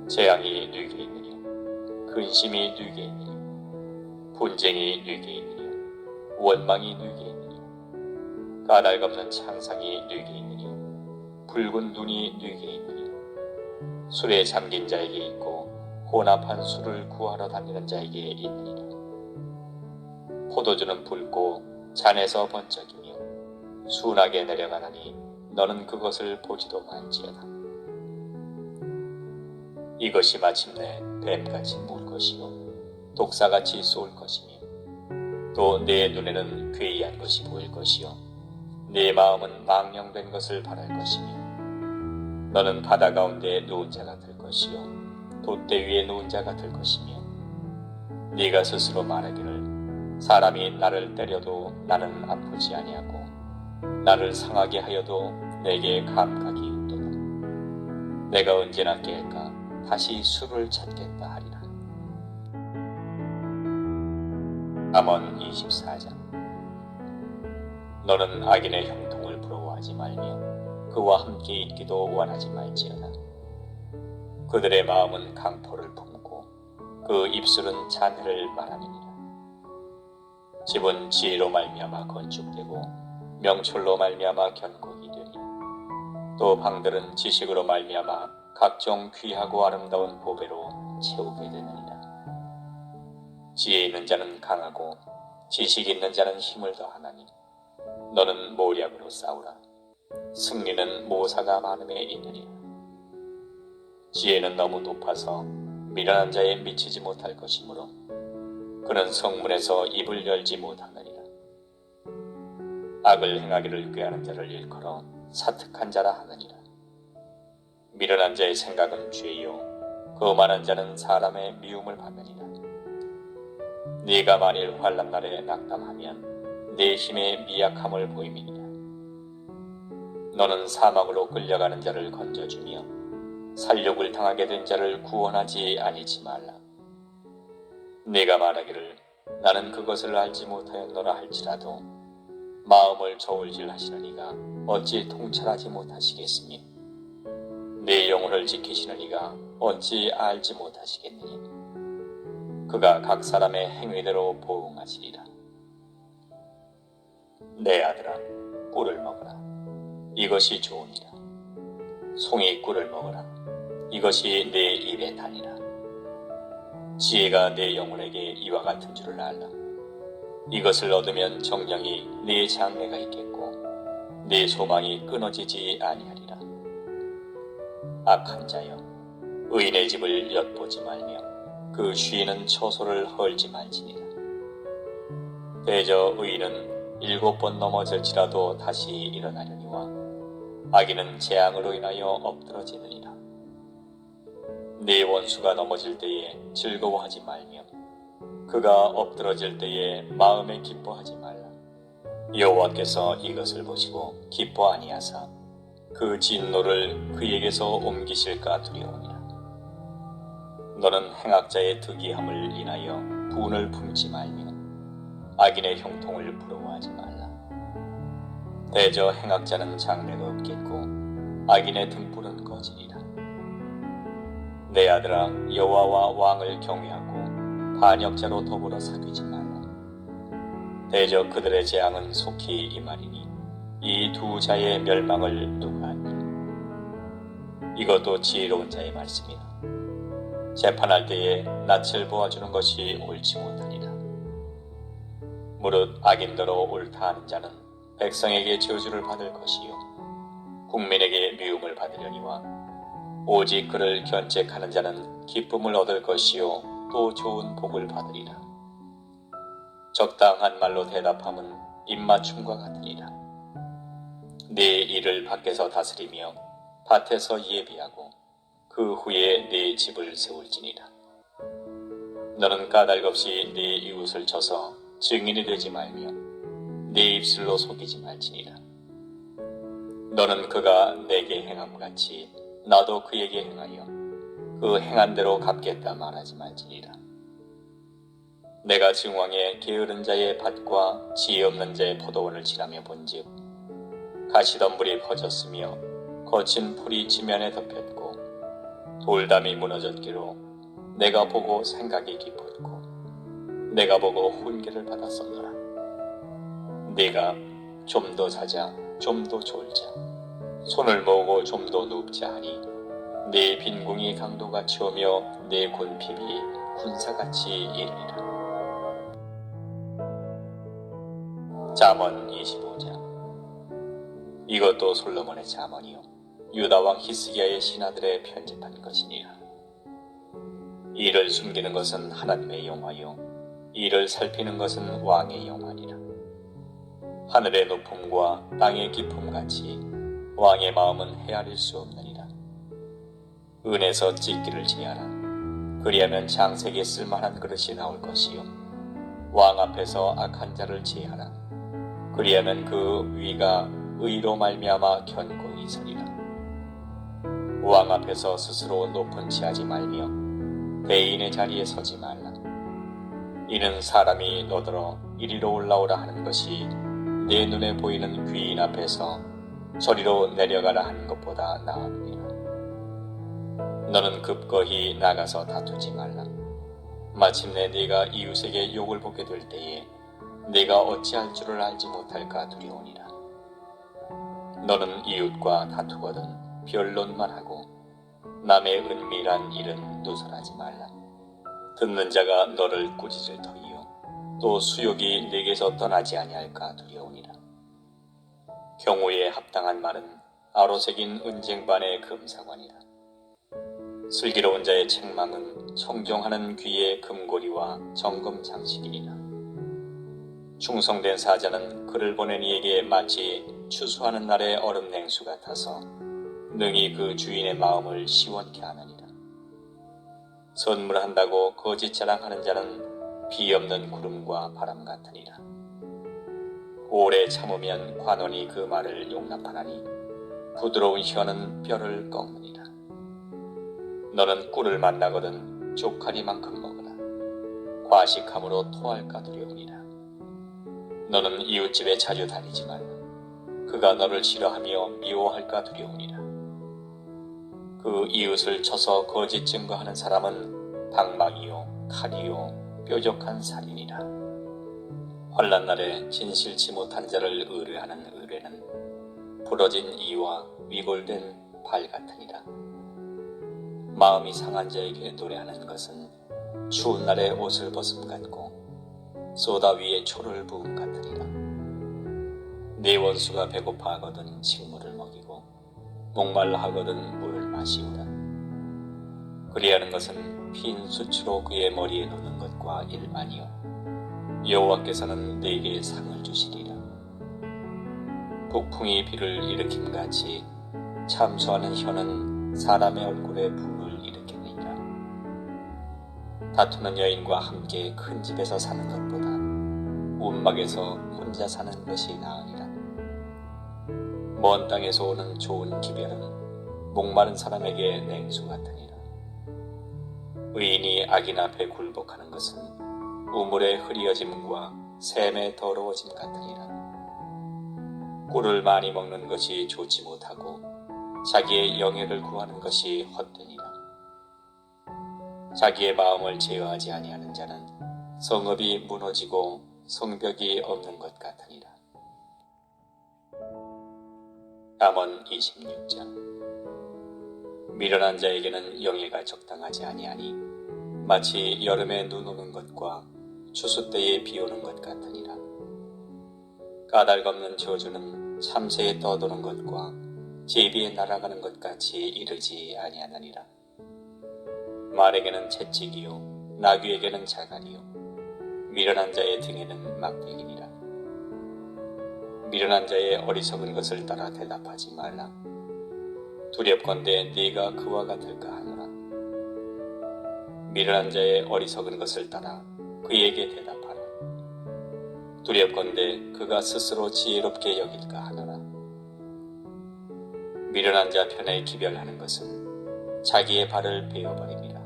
재앙이 뉘게 있느냐, 근심이 뉘게 있느냐, 분쟁이 뉘게 있느냐, 원망이 뉘게 있느냐, 까닭없는 창상이 뉘게 있느냐, 붉은 눈이 뉘게 있느냐, 술에 잠긴 자에게 있고 혼합한 술을 구하러 다니는 자에게 있느니라. 포도주는 붉고 잔에서 번쩍이며 순하게 내려가나니 너는 그것을 보지도 말지어다. 이것이 마침내 뱀같이 물 것이요 독사같이 쏠 것이며 또 내 눈에는 괴이한 것이 보일 것이요 내 마음은 망령된 것을 바랄 것이며 너는 바다 가운데 누운 자가 될 것이요 돛대 위에 누운 자가 될 것이며 네가 스스로 말하기를 사람이 나를 때려도 나는 아프지 아니하고 나를 상하게 하여도 내게 감각이 있도다. 내가 언제나 깰까 다시 술을 찾겠다 하리라. 잠언 24장. 너는 악인의 형통을 부러워하지 말며 그와 함께 있기도 원하지 말지어다. 그들의 마음은 강포를 품고 그 입술은 잔해를 말하느니라. 집은 지혜로 말미암아 건축되고 명철로 말미암아 견고히 되니 또 방들은 지식으로 말미암아 각종 귀하고 아름다운 보배로 채우게 되느니라. 지혜 있는 자는 강하고 지식 있는 자는 힘을 더하나니 너는 모략으로 싸우라. 승리는 모사가 많음에 있느니라. 지혜는 너무 높아서 미련한 자에 미치지 못할 것이므로 그는 성문에서 입을 열지 못하느니라. 악을 행하기를 꾀하는 자를 일컬어 사특한 자라 하느니라. 미련한 자의 생각은 죄요 거만한 자는 사람의 미움을 받느니라. 네가 만일 환난 날에 낙담하면 네 힘의 미약함을 보임이니라. 너는 사망으로 끌려가는 자를 건져주며 살육을 당하게 된 자를 구원하지 아니지 말라. 네가 말하기를 나는 그것을 알지 못하였노라 할지라도 마음을 저울질하시는 이가 어찌 통찰하지 못하시겠으며 내 영혼을 지키시는 이가 어찌 알지 못하시겠느냐. 그가 각 사람의 행위대로 보응하시리라. 내 아들아, 꿀을 먹으라. 이것이 좋으니라. 송이 꿀을 먹으라. 이것이 내 입에 다니라. 지혜가 내 영혼에게 이와 같은 줄을 알라. 이것을 얻으면 정령이 네 장래가 있겠고 네 소망이 끊어지지 아니하리라. 악한 자여, 의인의 집을 엿보지 말며 그 쉬는 처소를 헐지 말지니라. 대저 의인은 7번 넘어질지라도 다시 일어나려니와 악인은 재앙으로 인하여 엎드러지느니라. 네 원수가 넘어질 때에 즐거워하지 말며 그가 엎드러질 때에 마음에 기뻐하지 말라. 여호와께서 이것을 보시고 기뻐 아니하사 그 진노를 그에게서 옮기실까 두려우니라. 너는 행악자의 특이함을 인하여 분을 품지 말며 악인의 형통을 부러워하지 말라. 대저 행악자는 장래가 없겠고 악인의 등불은 꺼지리라. 내 아들아, 여호와와 왕을 경외하고 반역자로 더불어 사귀지 말라. 대저 그들의 재앙은 속히 임하리니 이 두 자의 멸망을 누가 아니라. 이것도 지혜로운 자의 말씀이라. 재판할 때에 낯을 보아주는 것이 옳지 못하니라. 무릇 악인더러 옳다 하는 자는 백성에게 저주를 받을 것이요 국민에게 미움을 받으려니와 오직 그를 견책하는 자는 기쁨을 얻을 것이요 또 좋은 복을 받으리라. 적당한 말로 대답함은 입맞춤과 같으니라. 네 일을 밖에서 다스리며 밭에서 예비하고 그 후에 네 집을 세울지니라. 너는 까닭없이 네 이웃을 쳐서 증인이 되지 말며 네 입술로 속이지 말지니라. 너는 그가 내게 행함같이 나도 그에게 행하여 그 행한 대로 갚겠다 말하지 말지니라. 내가 증왕에 게으른 자의 밭과 지혜 없는 자의 포도원을 지나며 본즉 가시덤불이 퍼졌으며 거친 풀이 지면에 덮였고 돌담이 무너졌기로 내가 보고 생각이 깊었고 내가 보고 훈계를 받았었노라. 네가 좀 더 자자, 좀 더 졸자, 손을 모으고 좀 더 눕자 하니 네 빈궁이 강도같이 오며 네 군핍이 군사같이 이르리라. 잠언 25장. 이것도 솔로몬의 잠언이요 유다왕 히스기야의 신하들의 편집한 것이니라. 이를 숨기는 것은 하나님의 영화요 이를 살피는 것은 왕의 영화니라. 하늘의 높음과 땅의 깊음같이 왕의 마음은 헤아릴 수 없느니라. 은에서 찢기를 제하라. 그리하면 장색에 쓸만한 그릇이 나올 것이요 왕 앞에서 악한 자를 제하라. 그리하면 그 위가 의로 말미암아 견고히 서리라. 왕 앞에서 스스로 높은 체하지 말며 대인의 자리에 서지 말라. 이는 사람이 너더러 이리로 올라오라 하는 것이 내 눈에 보이는 귀인 앞에서 저리로 내려가라 하는 것보다 나으니라. 너는 급거히 나가서 다투지 말라. 마침내 네가 이웃에게 욕을 보게 될 때에 네가 어찌할 줄을 알지 못할까 두려우니라. 너는 이웃과 다투거든 변론만 하고 남의 은밀한 일은 누설하지 말라. 듣는 자가 너를 꾸짖을 터이요 또 수욕이 네게서 떠나지 아니할까 두려우니라. 경우에 합당한 말은 아로새긴 은쟁반의 금사관이라. 슬기로운 자의 책망은 청정하는 귀의 금고리와 정금 장식이니라. 충성된 사자는 그를 보낸 이에게 마치 추수하는 날의 얼음 냉수 같아서 능히 그 주인의 마음을 시원케 하느니라. 선물한다고 거짓 자랑하는 자는 비 없는 구름과 바람 같으니라. 오래 참으면 관원이 그 말을 용납하나니 부드러운 혀는 뼈를 꺾느니라. 너는 꿀을 만나거든 쪽하리만큼 먹으라. 과식함으로 토할까 두려우니라. 너는 이웃집에 자주 다니지만 그가 너를 싫어하며 미워할까 두려우니라. 그 이웃을 쳐서 거짓 증거하는 사람은 방망이요 칼이요 뾰족한 살이니라. 환난 날에 진실치 못한 자를 의뢰하는 의뢰는 부러진 이와 위골된 발 같으니라. 마음이 상한 자에게 노래하는 것은 추운 날에 옷을 벗음 같고 소다 위에 초를 부음 같으니라. 네 원수가 배고파하거든 식물을 먹이고 목말라 하거든 물을 마시우라. 그리하는 것은 핀 수치로 그의 머리에 놓는 것과 일반이요 여호와께서는 네게 상을 주시리라. 북풍이 비를 일으킴같이 참수하는 혀는 사람의 얼굴에 분을 일으키느니라. 다투는 여인과 함께 큰 집에서 사는 것보다 움막에서 혼자 사는 것이 나으니라. 먼 땅에서 오는 좋은 기별은 목마른 사람에게 냉수 같으니라. 의인이 악인 앞에 굴복하는 것은 우물의 흐리어짐과 샘의 더러워짐 같으니라. 꿀을 많이 먹는 것이 좋지 못하고 자기의 영예를 구하는 것이 헛되니라. 자기의 마음을 제어하지 아니하는 자는 성읍이 무너지고 성벽이 없는 것 같으니라. 잠언 26장. 미련한 자에게는 영예가 적당하지 아니하니 마치 여름에 눈 오는 것과 추수 때에 비 오는 것 같으니라. 까닭없는 저주는 참새에 떠도는 것과 제비에 날아가는 것 같이 이르지 아니하느니라. 말에게는 채찍이요 나귀에게는 자갈이요 미련한 자의 등에는 막대기니라. 미련한 자의 어리석은 것을 따라 대답하지 말라. 두렵건대 네가 그와 같을까 하노라. 미련한 자의 어리석은 것을 따라 그에게 대답하라. 두렵건대 그가 스스로 지혜롭게 여길까 하노라. 미련한 자 편에 기별하는 것은 자기의 발을 베어버리리라.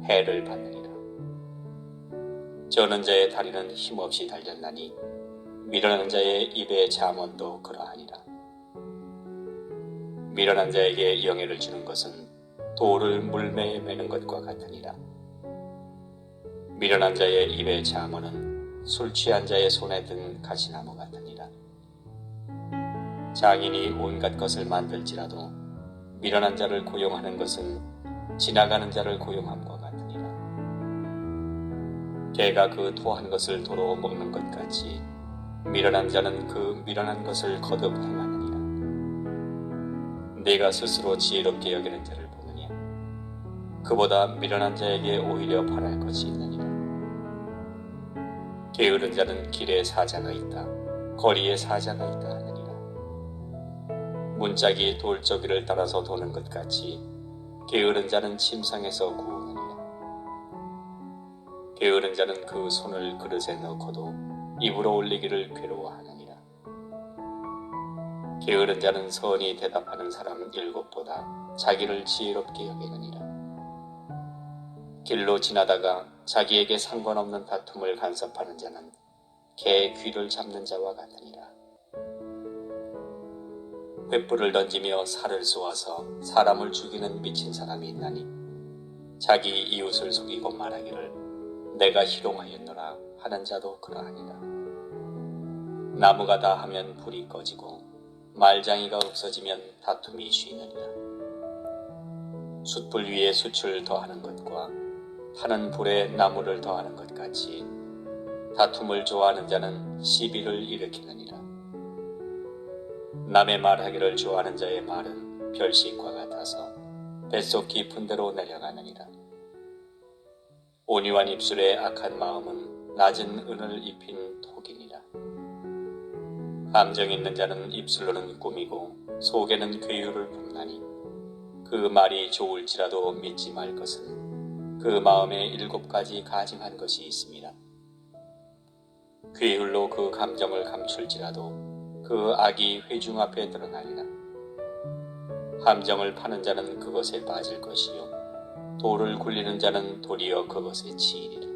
해를 받느니라. 저는 자의 다리는 힘없이 달렸나니 미련한 자의 입의 잠언도 그러하니라. 미련한 자에게 영예를 주는 것은 돌을 물매에 매는 것과 같으니라. 미련한 자의 입의 잠언은 술 취한 자의 손에 든 가시나무 같으니라. 장인이 온갖 것을 만들지라도 미련한 자를 고용하는 것은 지나가는 자를 고용함과 같으니라. 개가 그 토한 것을 도로 먹는 것 같이 미련한 자는 그 미련한 것을 거듭 행하느니라. 네가 스스로 지혜롭게 여기는 자를 보느냐? 그보다 미련한 자에게 오히려 바랄 것이 있느니라. 게으른 자는 길에 사자가 있다, 거리에 사자가 있다 하느니라. 문짝이 돌저기를 따라서 도는 것 같이 게으른 자는 침상에서 구우느니라. 게으른 자는 그 손을 그릇에 넣고도 입으로 올리기를 괴로워하느니라. 게으른 자는 선히 대답하는 사람 7보다 자기를 지혜롭게 여기느니라. 길로 지나다가 자기에게 상관없는 다툼을 간섭하는 자는 개의 귀를 잡는 자와 같으니라. 횃불을 던지며 살을 쏘아서 사람을 죽이는 미친 사람이 있나니 자기 이웃을 속이고 말하기를 내가 희롱하였노라 하는 자도 그러하니라. 나무가 다하면 불이 꺼지고 말장이가 없어지면 다툼이 쉬느니라. 숯불 위에 숯을 더하는 것과 타는 불에 나무를 더하는 것 같이 다툼을 좋아하는 자는 시비를 일으키느니라. 남의 말하기를 좋아하는 자의 말은 별식과 같아서 뱃속 깊은 데로 내려가느니라. 온유한 입술에 악한 마음은 낮은 은을 입힌 톡이니라. 감정 있는 자는 입술로는 꾸미고 속에는 괴유를 품나니 그 말이 좋을지라도 믿지 말 것은 그 마음에 7가지 가증한 것이 있습니다. 괴율로 그 감정을 감출지라도 그 악이 회중 앞에 드러나리라. 함정을 파는 자는 그것에 빠질 것이요 돌을 굴리는 자는 도리어 그것에 치이리라.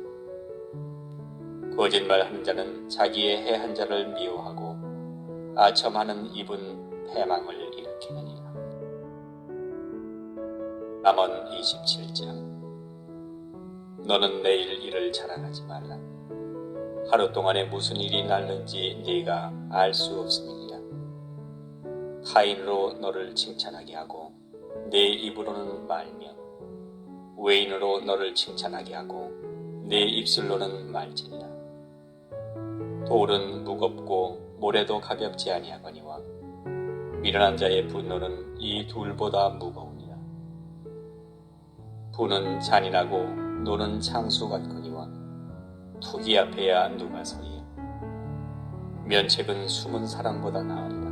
거짓말하는 자는 자기의 해한 자를 미워하고 아첨하는 입은 패망을 일으키느니라. 잠언 27장. 너는 내일 일을 자랑하지 말라. 하루 동안에 무슨 일이 날는지 네가 알 수 없음이니라. 타인으로 너를 칭찬하게 하고 네 입으로는 말며 외인으로 너를 칭찬하게 하고 네 입술로는 말지니라. 돌은 무겁고 모래도 가볍지 아니하거니와 미련한 자의 분노는 이 둘보다 무거우니라. 분은 잔인하고 노는 창수 같거니와 투기 앞에야 누가 서리요. 면책은 숨은 사람보다 나으리라.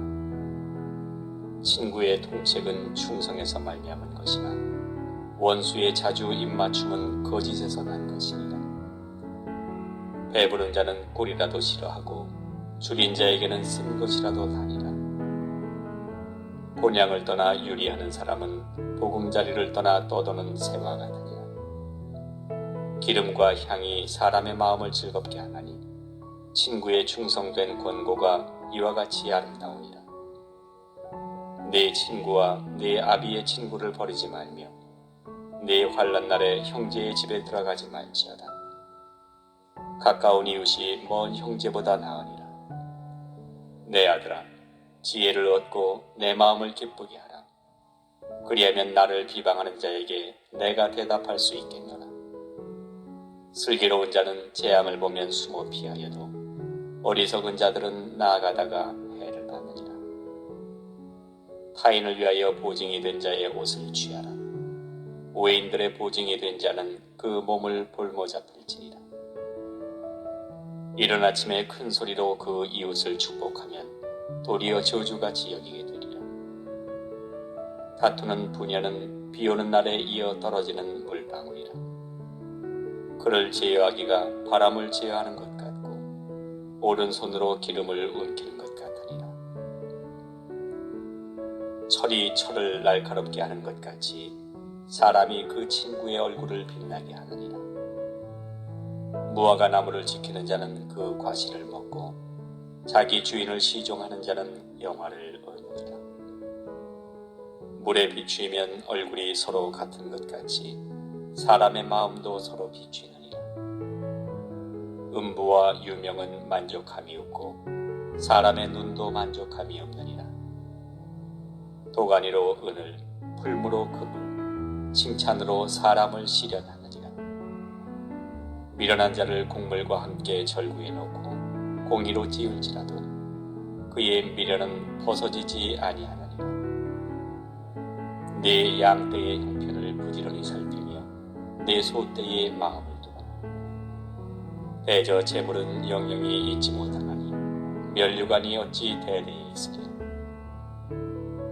친구의 통책은 충성에서 말미암은 것이나 원수의 자주 입맞춤은 거짓에서 난 것이니라. 배부른 자는 꿀이라도 싫어하고 줄인 자에게는 쓴 것이라도 다니라. 본향을 떠나 유리하는 사람은 보금자리를 떠나 떠도는 새와 같으니라. 기름과 향이 사람의 마음을 즐겁게 하나니 친구의 충성된 권고가 이와 같이 아름다우니라. 네 친구와 네 아비의 친구를 버리지 말며 네 환난 날에 형제의 집에 들어가지 말지어다. 가까운 이웃이 먼 형제보다 나으니라. 내 아들아, 지혜를 얻고 내 마음을 기쁘게 하라. 그리하면 나를 비방하는 자에게 내가 대답할 수 있겠노라. 슬기로운 자는 재앙을 보면 숨어 피하여도 어리석은 자들은 나아가다가 해를 받느니라. 타인을 위하여 보증이 된 자의 옷을 취하라. 외인들의 보증이 된 자는 그 몸을 볼모잡을지니라. 이른 아침에 큰 소리로 그 이웃을 축복하면 도리어 저주같이 여기게 되리라. 다투는 부녀는 비오는 날에 이어 떨어지는 물방울이라. 그를 제어하기가 바람을 제어하는 것 같고 오른손으로 기름을 움키는 것 같으니라. 철이 철을 날카롭게 하는 것 같이 사람이 그 친구의 얼굴을 빛나게 하느니라. 무화과 나무를 지키는 자는 그 과실을 먹고 자기 주인을 시종하는 자는 영화를 얻느니라. 물에 비추이면 얼굴이 서로 같은 것 같이 사람의 마음도 서로 비추느니라. 음부와 유명은 만족함이 없고 사람의 눈도 만족함이 없느니라. 도가니로 은을, 풀무로 금을, 칭찬으로 사람을 시련하느니라. 미련한 자를 곡물과 함께 절구해 놓고 공의로 지을지라도 그의 미련은 벗어지지 아니하느니라. 네 양떼의 형편을 부지런히 살피며 내 소떼의 마음을 두라. 대저 재물은 영영이 잊지 못하나니 면류관이 어찌 대대에 있으랴.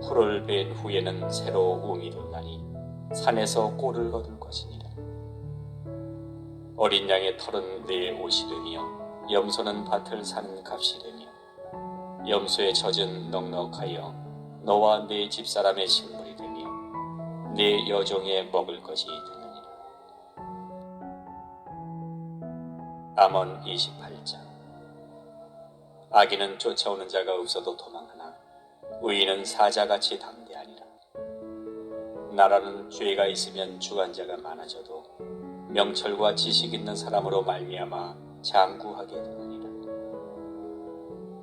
풀을 벤 후에는 새로 움이 돋나니 산에서 꼴을 거둘 것이니라. 어린 양의 털은 네 옷이 되며 염소는 밭을 사는 값이 되며 염소의 젖은 넉넉하여 너와 네 집사람의 식물이 되며 네 여종의 먹을 것이 되느니라. 잠언 28장. 악인은 쫓아오는 자가 없어도 도망하나 의인은 사자같이 담대하니라. 나라는 죄가 있으면 주관자가 많아져도 명철과 지식 있는 사람으로 말미암아 장구하게 되느니라.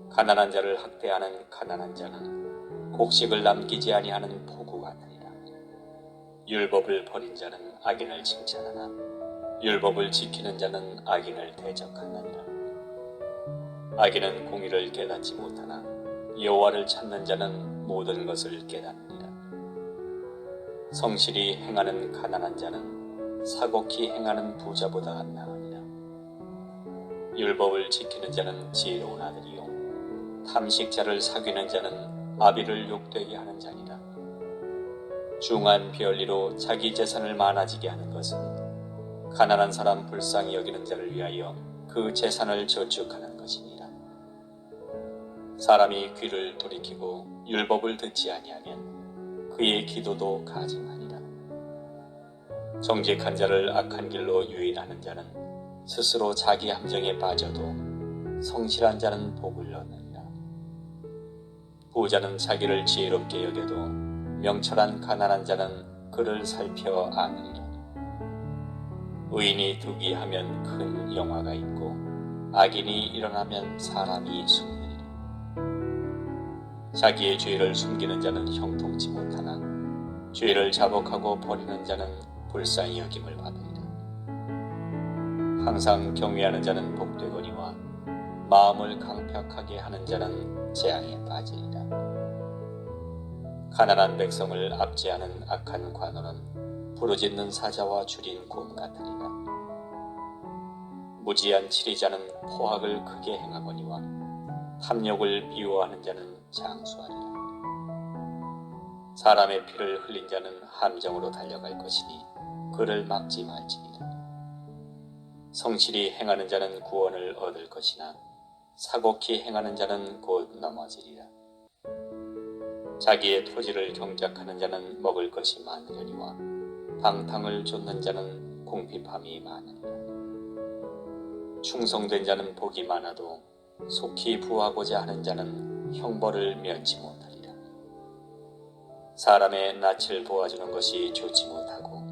가난한 자를 학대하는 가난한 자는 곡식을 남기지 아니하는 포구 같으니라. 율법을 버린 자는 악인을 칭찬하나 율법을 지키는 자는 악인을 대적하느니라. 악인은 공의를 깨닫지 못하나 여호와를 찾는 자는 모든 것을 깨닫느니라. 성실히 행하는 가난한 자는 사곡히 행하는 부자보다 나으니라. 율법을 지키는 자는 지혜로운 아들이요 탐식자를 사귀는 자는 아비를 욕되게 하는 자니라. 중한 비열리로 자기 재산을 많아지게 하는 것은 가난한 사람 불쌍히 여기는 자를 위하여 그 재산을 저축하는 것이니라. 사람이 귀를 돌이키고 율법을 듣지 아니하면 그의 기도도 가증하니라. 정직한 자를 악한 길로 유인하는 자는 스스로 자기 함정에 빠져도 성실한 자는 복을 얻느니라. 부자는 자기를 지혜롭게 여겨도 명철한 가난한 자는 그를 살펴 아느니라. 의인이 득이하면 큰 영화가 있고 악인이 일어나면 사람이 숨느니라. 자기의 죄를 숨기는 자는 형통치 못하나 죄를 자복하고 버리는 자는 불쌍히 여김을 받으리라. 항상 경외하는 자는 복되거니와 마음을 강팍하게 하는 자는 재앙에 빠지리라. 가난한 백성을 압제하는 악한 관원은 부르짖는 사자와 줄인 곰 같으리라. 무지한 치리자는 포악을 크게 행하거니와 탐욕을 비호하는 자는 장수하리라. 사람의 피를 흘린 자는 함정으로 달려갈 것이니 그를 막지 말지니라. 성실히 행하는 자는 구원을 얻을 것이나 사곡히 행하는 자는 곧 넘어지리라. 자기의 토지를 경작하는 자는 먹을 것이 많으려니와 방탕을 좇는 자는 궁핍함이 많으리라. 충성된 자는 복이 많아도 속히 부하고자 하는 자는 형벌을 면치 못하리라. 사람의 낯을 보아주는 것이 좋지 못하고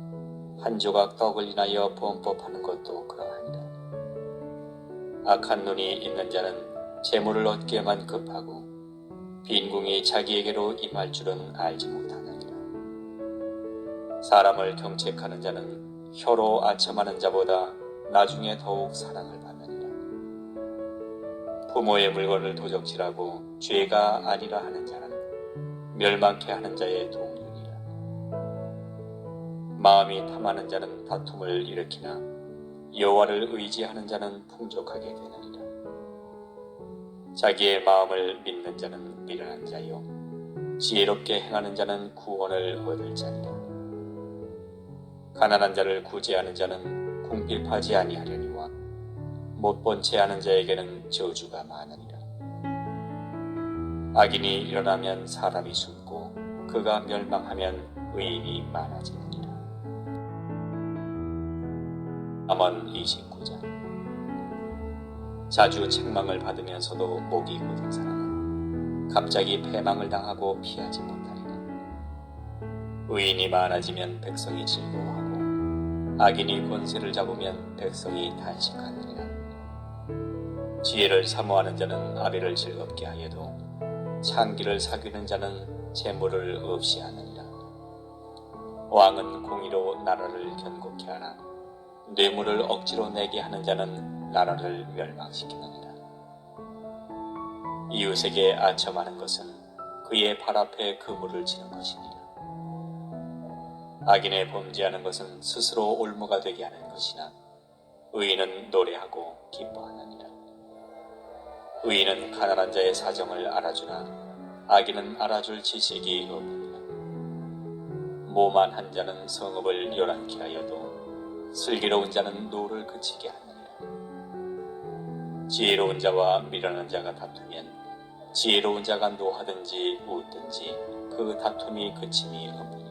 한 조각 떡을 인하여 범법하는 것도 그러하니라. 악한 눈이 있는 자는 재물을 얻기에만 급하고 빈궁이 자기에게로 임할 줄은 알지 못하느니라. 사람을 경책하는 자는 혀로 아첨하는 자보다 나중에 더욱 사랑을 받느니라. 부모의 물건을 도적질하고 죄가 아니라 하는 자는 멸망케 하는 자의 동료니라. 마음이 탐하는 자는 다툼을 일으키나 여호와를 의지하는 자는 풍족하게 되느니라. 자기의 마음을 믿는 자는 미련한 자요 지혜롭게 행하는 자는 구원을 얻을 자니라. 가난한 자를 구제하는 자는 궁핍하지 아니하려니와 못본 채 하는 자에게는 저주가 많으니라. 악인이 일어나면 사람이 숨고 그가 멸망하면 의인이 많아지느니라. 잠언 29장. 자주 책망을 받으면서도 목이 굳은 사람은 갑자기 패망을 당하고 피하지 못하리라. 의인이 많아지면 백성이 즐거워하고 악인이 권세를 잡으면 백성이 단식하느니라. 지혜를 사모하는 자는 아비를 즐겁게 하여도 창기를 사귀는 자는 재물을 없이 하느니라. 왕은 공의로 나라를 견고케 하나 뇌물을 억지로 내게 하는 자는 나라를 멸망시키느니라. 이웃에게 아첨하는 것은 그의 발 앞에 그물을 치는 것이니라. 악인의 범죄하는 것은 스스로 올무가 되게 하는 것이나 의인은 노래하고 기뻐하느니라. 의인은 가난한 자의 사정을 알아주나 악인은 알아줄 지식이 없느니라. 모만한 자는 성읍을 요란케 하여도 슬기로운 자는 노를 그치게 하느니라. 지혜로운 자와 미련한 자가 다투면 지혜로운 자가 노하든지 웃든지 그 다툼이 그침이 없느니라.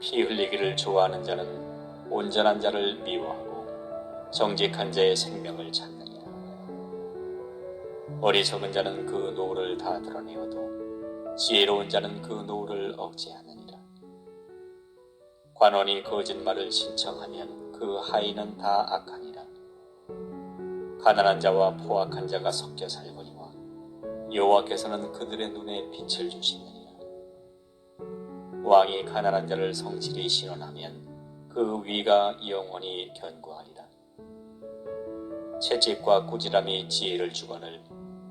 피 흘리기를 좋아하는 자는 온전한 자를 미워하고 정직한 자의 생명을 찾느니라. 어리석은 자는 그 노를 다 드러내어도 지혜로운 자는 그 노를 억제하느니라. 관원이 거짓말을 신청하면 그 하인은 다 악하니라. 가난한 자와 포악한 자가 섞여 살거니와 여호와께서는 그들의 눈에 빛을 주시느니라. 왕이 가난한 자를 성실히 신원하면 그 위가 영원히 견고하리라. 채찍과 꾸지람이 지혜를 주거늘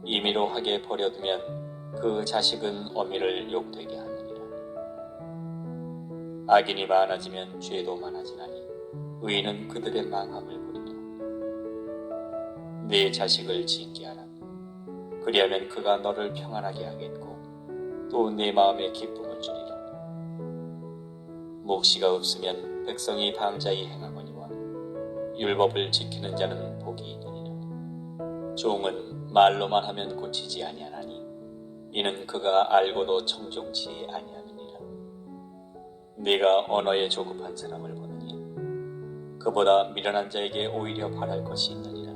임의로 하게 버려두면 그 자식은 어미를 욕되게 하느니라. 악인이 많아지면 죄도 많아지나니 의인은 그들의 망함을 보리라. 네 자식을 짓게 하라. 그리하면 그가 너를 평안하게 하겠고 또 네 마음에 기쁨을 주리라. 묵시가 없으면 백성이 방자히 행하거니와 율법을 지키는 자는 복이 있느니라. 종은 말로만 하면 고치지 아니하나니 이는 그가 알고도 청종치 아니하느니라. 네가 언어에 조급한 사람을 보느니 그보다 미련한 자에게 오히려 바랄 것이 있느니라.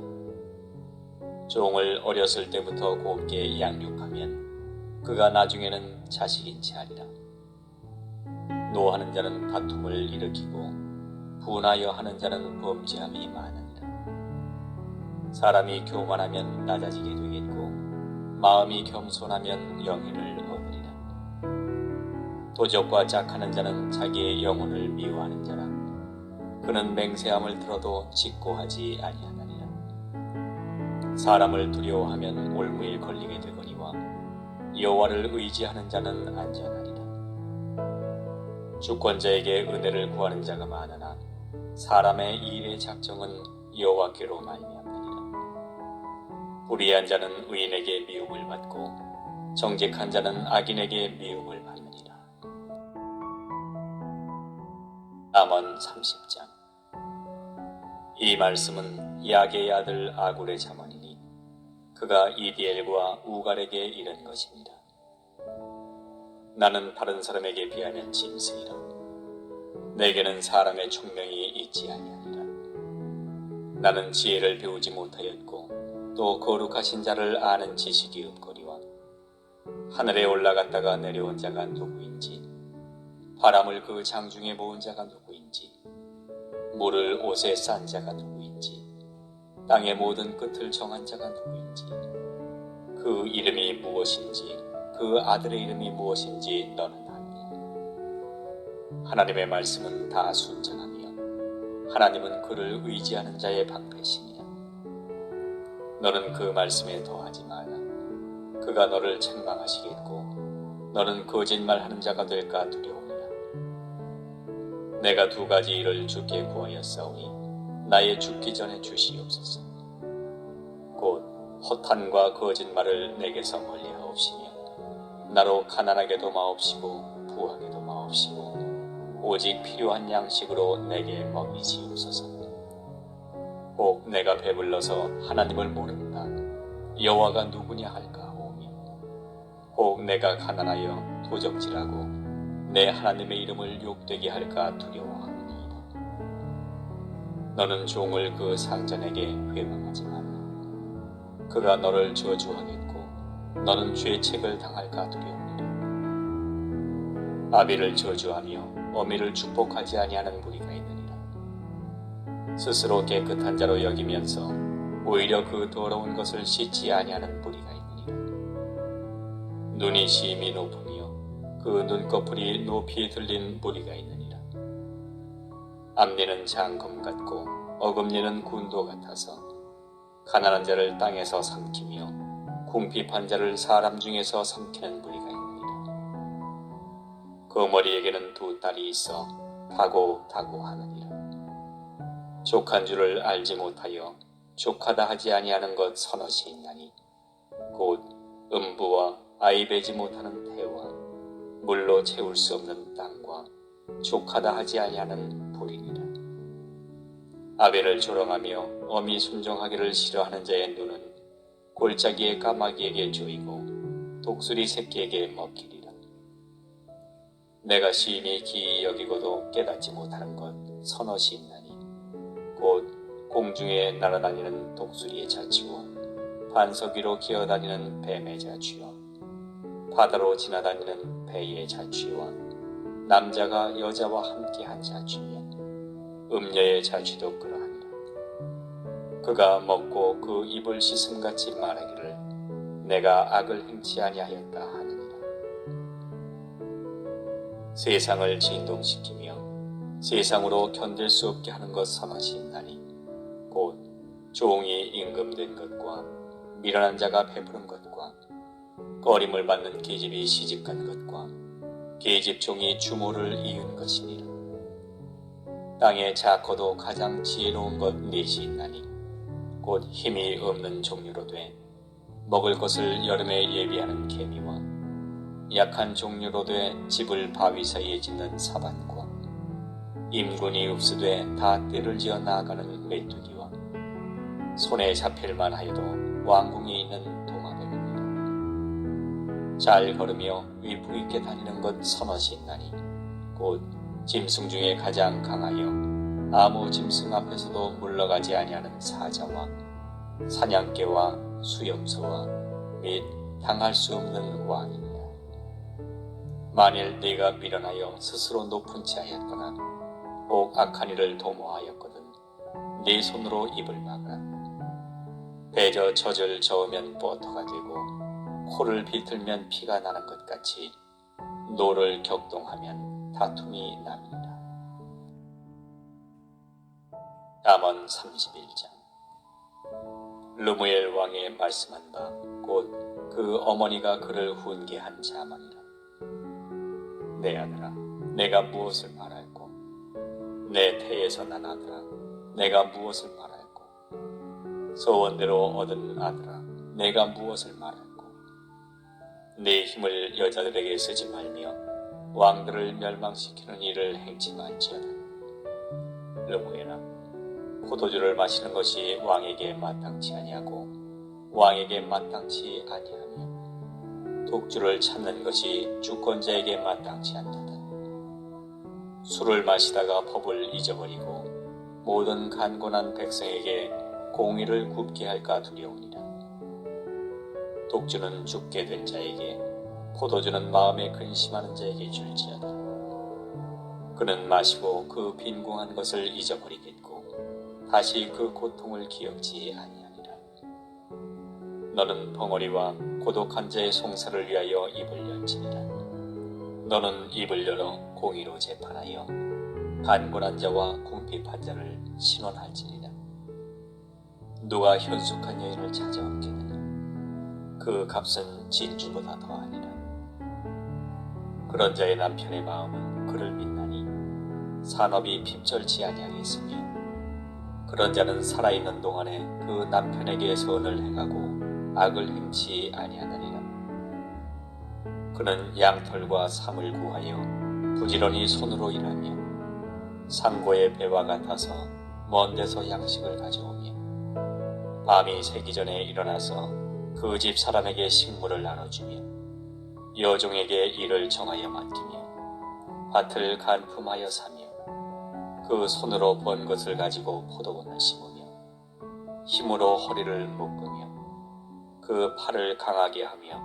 종을 어렸을 때부터 곱게 양육하면 그가 나중에는 자식인 체 하리라. 노하는 자는 다툼을 일으키고 분하여 하는 자는 범죄함이 많으니라. 사람이 교만하면 낮아지게 되겠고 마음이 겸손하면 영예를 얻으리라. 도적과 짝하는 자는 자기의 영혼을 미워하는 자라. 그는 맹세함을 들어도 직고하지 아니하느니라. 사람을 두려워하면 올무에 걸리게 되거니와 여호와를 의지하는 자는 안전하리라. 주권자에게 은혜를 구하는 자가 많으나 사람의 일의 작정은 여호와께로 말미암느니라. 불의한 자는 의인에게 미움을 받고 정직한 자는 악인에게 미움을 받느니라. 잠언 30장. 이 말씀은 야게의 아들 아굴의 잠언이니 그가 이디엘과 우갈에게 이른 것입니다. 나는 다른 사람에게 비하면 짐승이라. 내게는 사람의 총명이 있지 아니하니라. 나는 지혜를 배우지 못하였고 또 거룩하신 자를 아는 지식이 없거니와 하늘에 올라갔다가 내려온 자가 누구인지 바람을 그 장중에 모은 자가 누구인지 물을 옷에 싼 자가 누구인지 땅의 모든 끝을 정한 자가 누구인지 그 이름이 무엇인지 그 아들의 이름이 무엇인지 너는 아느냐. 하나님의 말씀은 다 순전하며 하나님은 그를 의지하는 자의 방패시니라. 너는 그 말씀에 더하지 말라. 그가 너를 책망하시겠고 너는 거짓말하는 자가 될까 두려우니라. 내가 두 가지 일을 주께 구하였사오니 나의 죽기 전에 주시옵소서. 곧 허탄과 거짓말을 내게서 멀리하옵시며 나로 가난하게도 마옵시고 부하게도 마옵시고 오직 필요한 양식으로 내게 먹이시옵소서. 혹 내가 배불러서 하나님을 모른다 여호와가 누구냐 할까 하오며 혹 내가 가난하여 도적질하고 내 하나님의 이름을 욕되게 할까 두려워하느니이다. 너는 종을 그 상전에게 회망하지 말라. 그가 너를 저주하겠고 너는 죄책을 당할까 두려우니라. 아비를 저주하며 어미를 축복하지 아니하는 무리가 있느니라. 스스로 깨끗한 자로 여기면서 오히려 그 더러운 것을 씻지 아니하는 무리가 있느니라. 눈이 심히 높으며 그 눈꺼풀이 높이 들린 무리가 있느니라. 앞니는 장검 같고 어금니는 군도 같아서 가난한 자를 땅에서 삼키며 궁핍한 자를 사람 중에서 삼키는 무리가 있느니라. 그 머리에게는 두 딸이 있어 다고 하느니라. 족한 줄을 알지 못하여 족하다 하지 아니하는 것 서너시 있나니 곧 음부와 아이 베지 못하는 태와 물로 채울 수 없는 땅과 족하다 하지 아니하는 불이니라. 아벨을 조롱하며 어미 순종하기를 싫어하는 자의 눈은 골짜기의 까마귀에게 조이고 독수리 새끼에게 먹히리라. 내가 심히 기이 여기고도 깨닫지 못하는 것 서너시 있나니 곧 공중에 날아다니는 독수리의 자취와 반석 위로 기어다니는 뱀의 자취와 바다로 지나다니는 배의 자취와 남자가 여자와 함께한 자취며 음녀의 자취도 그러하니라. 그가 먹고 그 입을 씻음같이 말하기를 내가 악을 행치 아니하였다 하느니라. 세상을 진동시키며 세상으로 견딜 수 없게 하는 것 서너시 있나니 곧 종이 임금된 것과 미련한 자가 베푸는 것과 꺼림을 받는 계집이 시집간 것과 계집종이 주모를 이은 것이니라. 땅에 작고도 가장 지혜로운 것 넷이 있나니 곧 힘이 없는 종류로 돼 먹을 것을 여름에 예비하는 개미와 약한 종류로 돼 집을 바위 사이에 짓는 사반과 임군이 흡수돼 다 떼를 지어 나아가는 메뚜기와 손에 잡힐만 하여도 왕궁이 있는 동화뱀입니다. 잘 걸으며 위풍 있게 다니는 것 서너시 있나니 곧 짐승 중에 가장 강하여 아무 짐승 앞에서도 물러가지 아니하는 사자와 사냥개와 수염소와 및 당할 수 없는 왕이니라. 만일 네가 미련하여 스스로 높은 채 하였거나 혹 악한 일을 도모하였거든 네 손으로 입을 막으라. 배저 젖을 저으면 버터가 되고 코를 비틀면 피가 나는 것 같이 노를 격동하면 다툼이 남이니라. 잠언 31장. 르무엘 왕의 말씀한 바 곧 그 어머니가 그를 훈계한 잠언이라. 내 아들아, 내가 무엇을 말할꼬? 내 태에서 난 아들아, 내가 무엇을 말할꼬? 소원대로 얻은 아들아, 내가 무엇을 말할꼬? 네 힘을 여자들에게 쓰지 말며 왕들을 멸망시키는 일을 행치 말지어다. 르무엘아, 포도주를 마시는 것이 왕에게 마땅치 아니하고 왕에게 마땅치 아니하며 독주를 찾는 것이 주권자에게 마땅치 않도다. 술을 마시다가 법을 잊어버리고 모든 간곤한 백성에게 공의를 굽게 할까 두려우니라. 독주는 죽게 된 자에게, 포도주는 마음에 근심하는 자에게 줄지어다. 그는 마시고 그 빈궁한 것을 잊어버리겠고 다시 그 고통을 기억지 아니하리라. 너는 벙어리와 고독한 자의 송사를 위하여 입을 열지니라. 너는 입을 열어 공의로 재판하여 간곤한 자와 궁핍한 자를 신원할지니라. 누가 현숙한 여인을 찾아왔겠느냐? 그 값은 진주보다 더하니라. 그런 자의 남편의 마음은 그를 믿나니 산업이 핍절치 아니하겠으며 그런 자는 살아있는 동안에 그 남편에게 선을 행하고 악을 행치 아니하느니라. 그는 양털과 삼을 구하여 부지런히 손으로 일하며 상고의 배와 같아서 먼 데서 양식을 가져오며 밤이 새기 전에 일어나서 그 집 사람에게 식물을 나눠주며 여종에게 일을 정하여 맡기며 밭을 간품하여 사며 그 손으로 번 것을 가지고 포도원을 심으며 힘으로 허리를 묶으며 그 팔을 강하게 하며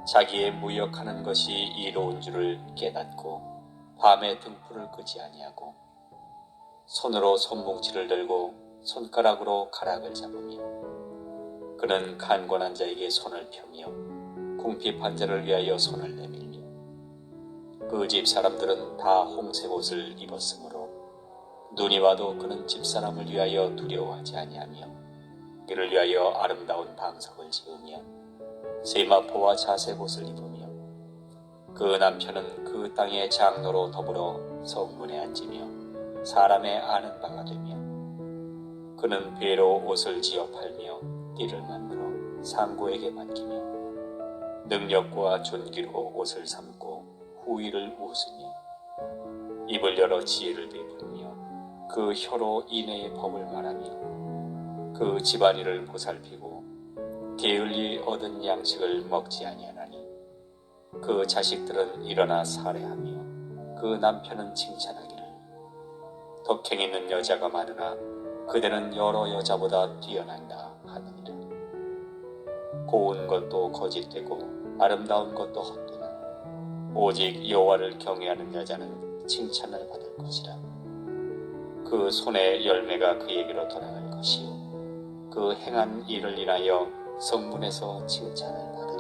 자기의 무역하는 것이 이로운 줄을 깨닫고 밤에 등불을 끄지 아니하고 손으로 손뭉치를 들고 손가락으로 가락을 잡으며 그는 간곤한 자에게 손을 펴며 궁핍한 자를 위하여 손을 내밀며 그 집 사람들은 다 홍색 옷을 입었으므로 눈이 와도 그는 집사람을 위하여 두려워하지 아니하며 이를 위하여 아름다운 방석을 지으며 세마포와 자색 옷을 입으며 그 남편은 그 땅의 장로로 더불어 성문에 앉으며 사람의 아는 바가 되며 그는 배로 옷을 지어 팔며 띠를 만들어 상고에게 맡기며 능력과 존귀로 옷을 삼고 후의를 웃으며 입을 열어 지혜를 베풀며 그 혀로 인애의 법을 말하며 그 집안일을 보살피고 게을리 얻은 양식을 먹지 아니하나니 그 자식들은 일어나 살해하며 그 남편은 칭찬하기를 덕행 있는 여자가 많으나 그대는 여러 여자보다 뛰어난다 하느니라. 고운 것도 거짓되고 아름다운 것도 헛되나 오직 여호와를 경외하는 여자는 칭찬을 받을 것이라. 그 손의 열매가 그에게로 돌아갈 것이요 그 행한 일을 인하여 성문에서 칭찬을 받으리라.